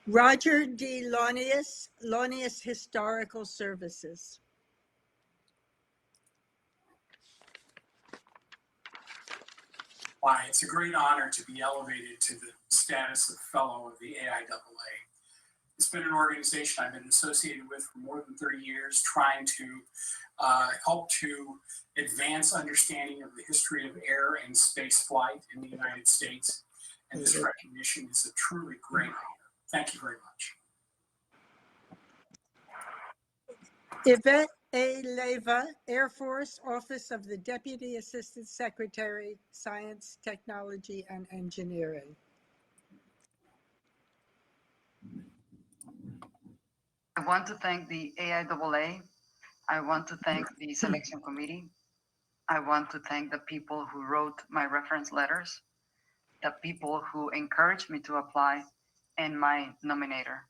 Roger D. Launius, Launius Historical Services. Why, it's a great honor to be elevated to the status of Fellow of the AIAA. It's been an organization I've been associated with for more than 30 years, trying to help to advance understanding of the history of air and space flight in the United States. And this recognition is a truly great honor. Thank you very much. Yvette A. Leva, Air Force Office of the Deputy Assistant Secretary, Science, Technology, and Engineering. I want to thank the AIAA. I want to thank the selection committee. I want to thank the people who wrote my reference letters, the people who encouraged me to apply, and my nominator.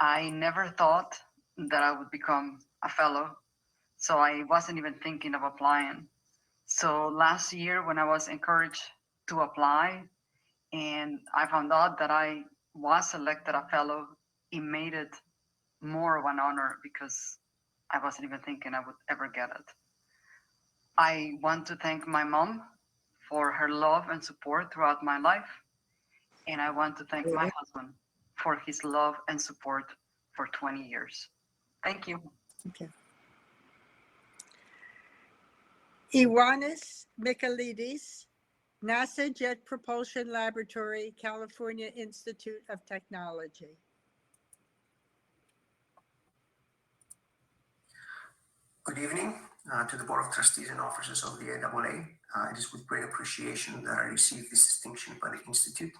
I never thought that I would become a fellow, so I wasn't even thinking of applying. So last year when I was encouraged to apply and I found out that I was selected a fellow, it made it more of an honor because I wasn't even thinking I would ever get it. I want to thank my mom for her love and support throughout my life. And I want to thank my husband for his love and support for 20 years. Thank you. Okay. Ioannis Michaelidis, NASA Jet Propulsion Laboratory, California Institute of Technology. Good evening to the Board of Trustees and officers of the AIAA. It is with great appreciation that I receive this distinction by the Institute.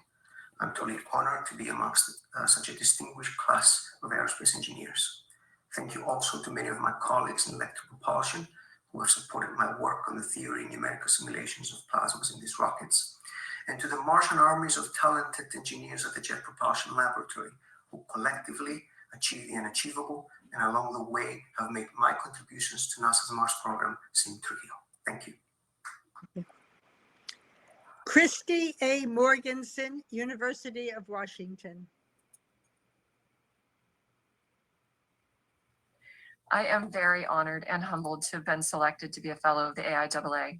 I'm totally honored to be amongst such a distinguished class of aerospace engineers. Thank you also to many of my colleagues in electric propulsion who have supported my work on the theory and numerical simulations of plasmas in these rockets, and to the Martian armies of talented engineers at the Jet Propulsion Laboratory who collectively achieve the unachievable and along the way have made my contributions to NASA's Mars program seem trivial. Thank you. Christy A. Morganson, University of Washington. I am very honored and humbled to have been selected to be a fellow of the AIAA.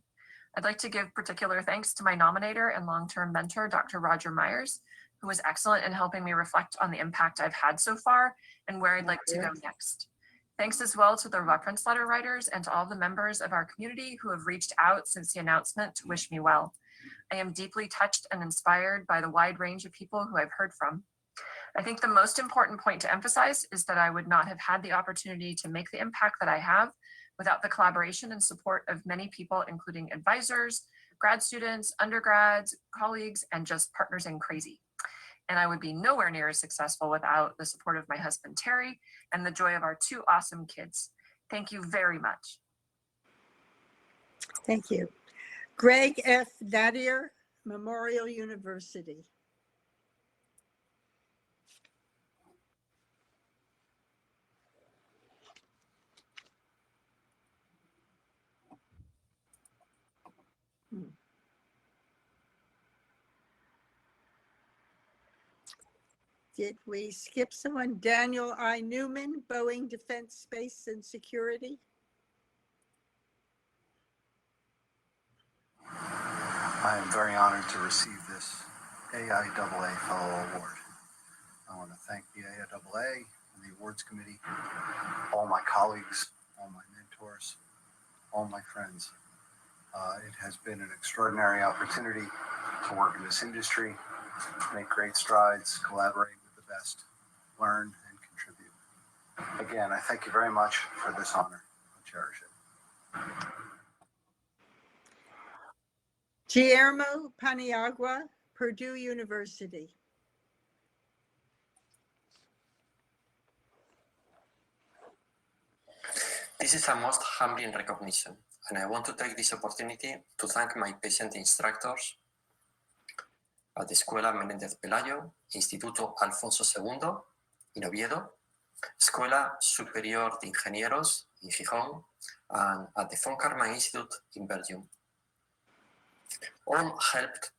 I'd like to give particular thanks to my nominator and long-term mentor, Dr. Roger Myers, who was excellent in helping me reflect on the impact I've had so far and where I'd like to go next. Thanks as well to the reference letter writers and to all the members of our community who have reached out since the announcement to wish me well. I am deeply touched and inspired by the wide range of people who I've heard from. I think the most important point to emphasize is that I would not have had the opportunity to make the impact that I have without the collaboration and support of many people, including advisors, grad students, undergrads, colleagues, and just partners in crazy. And I would be nowhere near as successful without the support of my husband, Terry, and the joy of our two awesome kids. Thank you very much. Thank you. Greg F. Nadir, Memorial University. Did we skip someone? Daniel I. Newman, Boeing Defense, Space and Security. I am very honored to receive this AIAA Fellow Award. I want to thank the AIAA and the awards committee, all my colleagues, all my mentors, all my friends. It has been an extraordinary opportunity to work in this industry, make great strides, collaborate with the best, learn and contribute. Again, I thank you very much for this honor. I cherish it. Guillermo Paniagua, Purdue University. This is a most humbling recognition, and I want to take this opportunity to thank my patient instructors at the Escuela Menéndez Pelayo, Instituto Alfonso II in Oviedo, Escuela Superior de Ingenieros in Gijón, and at the von Karman Institute in Belgium. All helped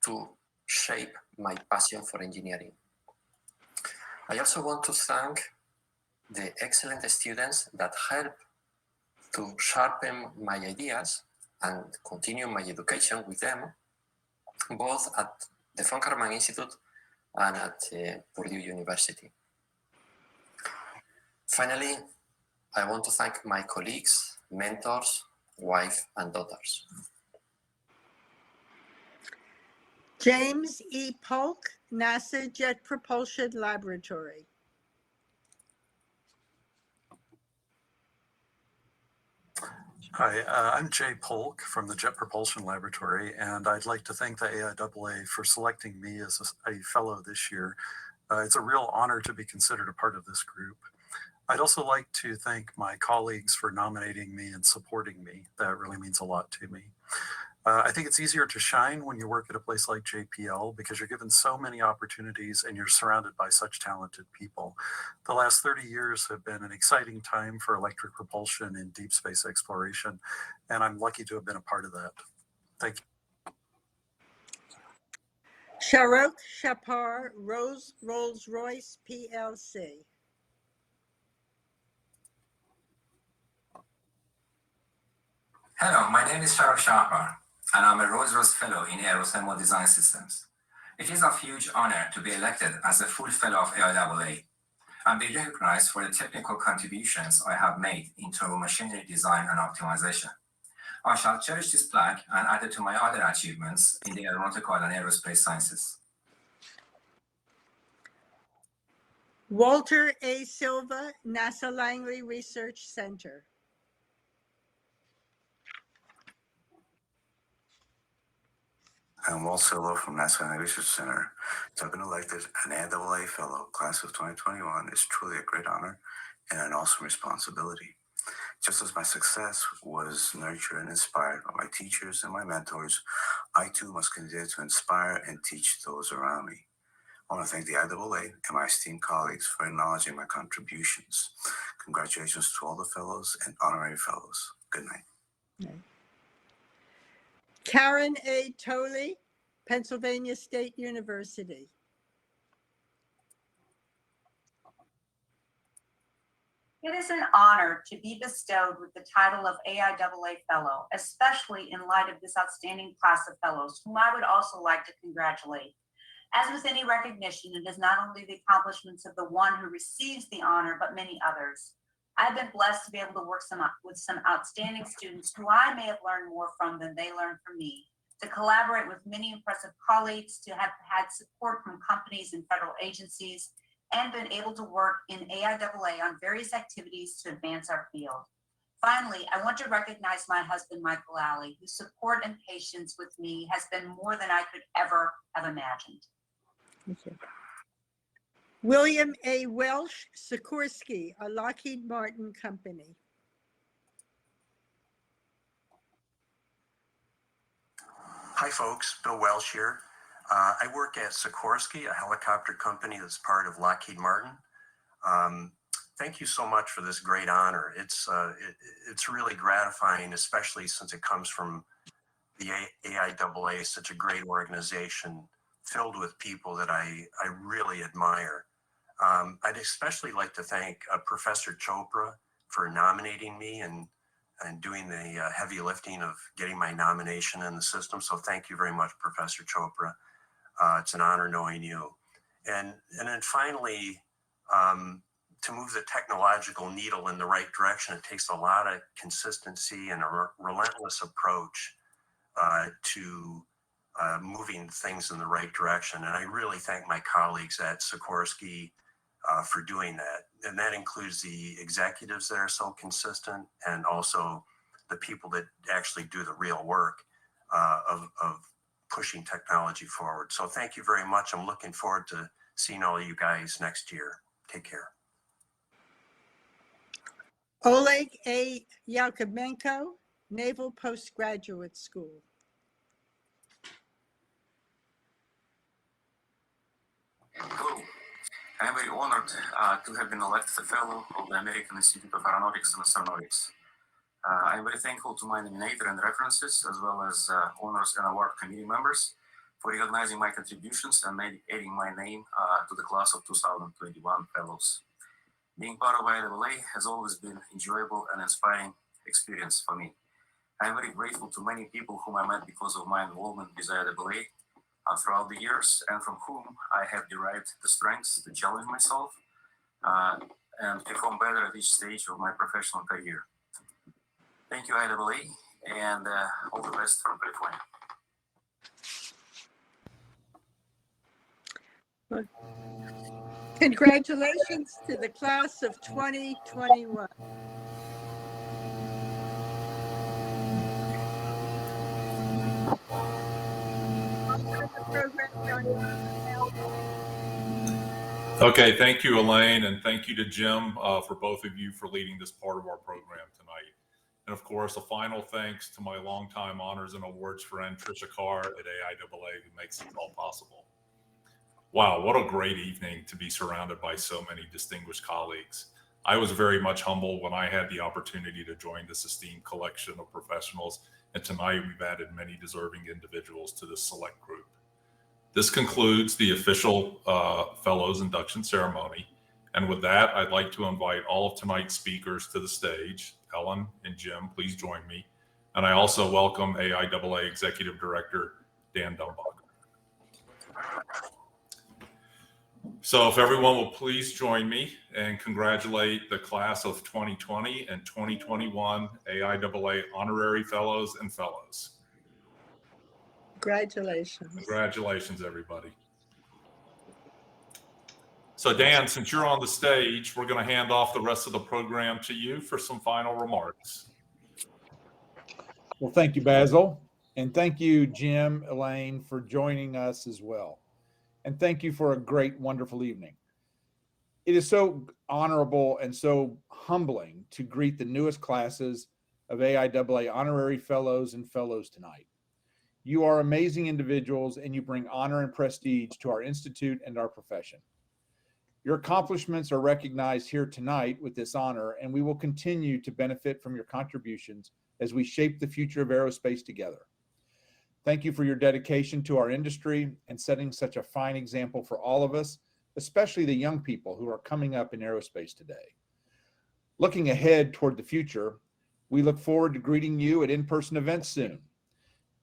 to shape my passion for engineering. I also want to thank the excellent students that help to sharpen my ideas and continue my education with them, both at the von Karman Institute and at Purdue University. Finally, I want to thank my colleagues, mentors, wife, and daughters. James E. Polk, NASA Jet Propulsion Laboratory. Hi, I'm Jay Polk from the Jet Propulsion Laboratory, and I'd like to thank the AIAA for selecting me as a fellow this year. It's a real honor to be considered a part of this group. I'd also like to thank my colleagues for nominating me and supporting me. That really means a lot to me. I think it's easier to shine when you work at a place like JPL because you're given so many opportunities and you're surrounded by such talented people. The last 30 years have been an exciting time for electric propulsion in deep space exploration, and I'm lucky to have been a part of that. Thank you. Sharok Shapar, Rolls-Royce PLC. Hello, my name is Sharaf Shahbar, and I'm a Rolls-Royce Fellow in Aerospace Design Systems. It is a huge honor to be elected as a full Fellow of AIAA and be recognized for the technical contributions I have made in turbomachinery design and optimization. I shall cherish this plaque and add it to my other achievements in the aeronautical and aerospace sciences. Walter A. Silva, NASA Langley Research Center. I'm Walt Silva from NASA Langley Research Center. To have been elected an AIAA Fellow, class of 2021, is truly a great honor and an awesome responsibility. Just as my success was nurtured and inspired by my teachers and my mentors, I too must continue to inspire and teach those around me. I want to thank the AIAA and my esteemed colleagues for acknowledging my contributions. Congratulations to all the fellows and honorary fellows. Good night. Karen A. Tolley, Pennsylvania State University. It is an honor to be bestowed with the title of AIAA Fellow, especially in light of this outstanding class of fellows, whom I would also like to congratulate. As with any recognition, it is not only the accomplishments of the one who receives the honor, but many others. I've been blessed to be able to work with some outstanding students who I may have learned more from than they learned from me, to collaborate with many impressive colleagues, to have had support from companies and federal agencies, and been able to work in AIAA on various activities to advance our field. Finally, I want to recognize my husband, Michael Alley, whose support and patience with me has been more than I could ever have imagined. Thank you. William A. Welsh, Sikorsky, a Lockheed Martin company. Hi folks, Bill Welsh here. I work at Sikorsky, a helicopter company that's part of Lockheed Martin. Thank you so much for this great honor. It's really gratifying, especially since it comes from the AIAA, such a great organization filled with people that I really admire. I'd especially like to thank Professor Chopra for nominating me and doing the heavy lifting of getting my nomination in the system. So thank you very much, Professor Chopra. It's an honor knowing you. And then finally, to move the technological needle in the right direction, it takes a lot of consistency and a relentless approach to moving things in the right direction. And I really thank my colleagues at Sikorsky for doing that. And that includes the executives that are so consistent and also the people that actually do the real work of pushing technology forward. So thank you very much. I'm looking forward to seeing all of you guys next year. Take care. Oleg A. Yakomenko, Naval Postgraduate School. Hello. I'm very honored to have been elected a fellow of the American Institute of Aeronautics and Astronautics. I'm very thankful to my nominator and references, as well as honors and award committee members, for recognizing my contributions and adding my name to the class of 2021 fellows. Being part of AIAA has always been enjoyable and inspiring experience for me. I'm very grateful to many people whom I met because of my involvement with AIAA throughout the years, and from whom I have derived the strengths to challenge myself and perform better at each stage of my professional career. Thank you, AIAA, and all the best from California. Congratulations to the class of 2021. Okay, thank you, Elaine, and thank you to Jim for both of you for leading this part of our program tonight. And of course, a final thanks to my longtime honors and awards friend, Trisha Carr at AIAA, who makes it all possible. Wow, what a great evening to be surrounded by so many distinguished colleagues. I was very much humbled when I had the opportunity to join this esteemed collection of professionals, and tonight we've added many deserving individuals to this select group. This concludes the official Fellows Induction Ceremony. And with that, I'd like to invite all of tonight's speakers to the stage. Ellen and Jim, please join me. And I also welcome AIAA Executive Director Dan Dumbacher. So if everyone will please join me and congratulate the class of 2020 and 2021 AIAA Honorary Fellows and Fellows. Congratulations. Congratulations, everybody. So Dan, since you're on the stage, we're going to hand off the rest of the program to you for some final remarks. Well, thank you, Basil. And thank you, Jim, Elaine, for joining us as well. And thank you for a great, wonderful evening. It is so honorable and so humbling to greet the newest classes of AIAA Honorary Fellows and Fellows tonight. You are amazing individuals, and you bring honor and prestige to our institute and our profession. Your accomplishments are recognized here tonight with this honor, and we will continue to benefit from your contributions as we shape the future of aerospace together. Thank you for your dedication to our industry and setting such a fine example for all of us, especially the young people who are coming up in aerospace today. Looking ahead toward the future, we look forward to greeting you at in-person events soon.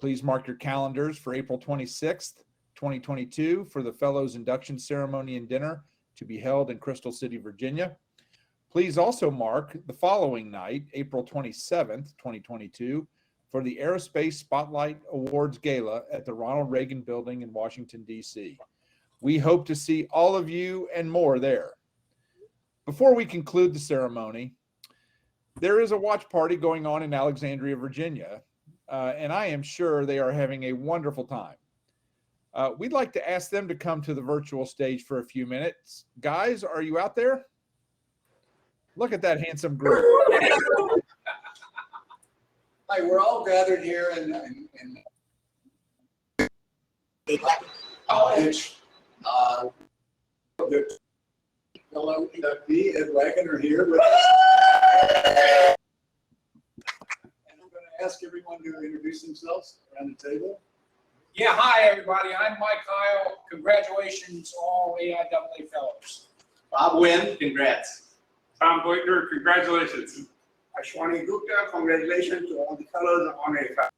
Please mark your calendars for April 26th, 2022 for the Fellows Induction Ceremony and Dinner to be held in Crystal City, Virginia. Please also mark the following night, April 27th, 2022, for the Aerospace Spotlight Awards Gala at the Ronald Reagan Building in Washington, D.C. We hope to see all of you and more there. Before we conclude the ceremony, there is a watch party going on in Alexandria, Virginia, and I am sure they are having a wonderful time. We'd like to ask them to come to the virtual stage for a few minutes. Guys, are you out there? Look at that handsome group. Hi, we're all gathered here in college. The fellow inductee Ed Wagon are here with us. And I'm going to ask everyone to introduce themselves around the table. Yeah, hi, everybody. I'm Mike Kyle. Congratulations, all AIAA fellows. Bob Wynn, congrats. Tom Boyker, congratulations. Ashwani Gupta, congratulations to all the fellows on a fellow.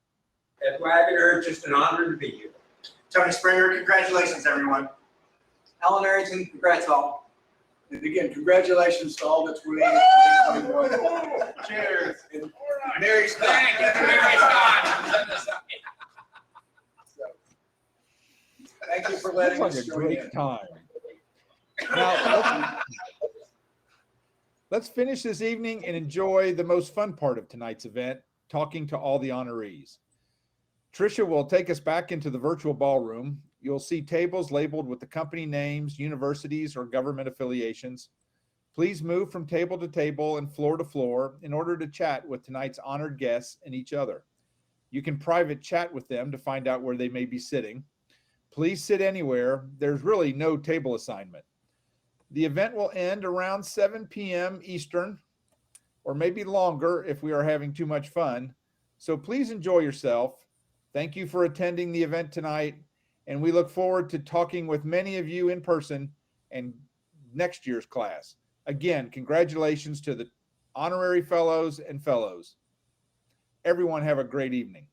Ed Wagner, just an honor to be here. Tony Springer, congratulations, everyone. Alan Arrington, congrats all. And again, congratulations to all that's winning. Cheers. And Mary Scott. Thank you, Mary Scott. Thank you for letting us join in. Time. Now, let's finish this evening and enjoy the most fun part of tonight's event, talking to all the honorees. Tricia will take us back into the virtual ballroom. You'll see tables labeled with the company names, universities, or government affiliations. Please move from table to table and floor to floor in order to chat with tonight's honored guests and each other. You can private chat with them to find out where they may be sitting. Please sit anywhere. There's really no table assignment. The event will end around 7 p.m. Eastern, or maybe longer if we are having too much fun. So please enjoy yourself. Thank you for attending the event tonight, and we look forward to talking with many of you in person and next year's class. Again, congratulations to the honorary fellows and fellows. Everyone have a great evening.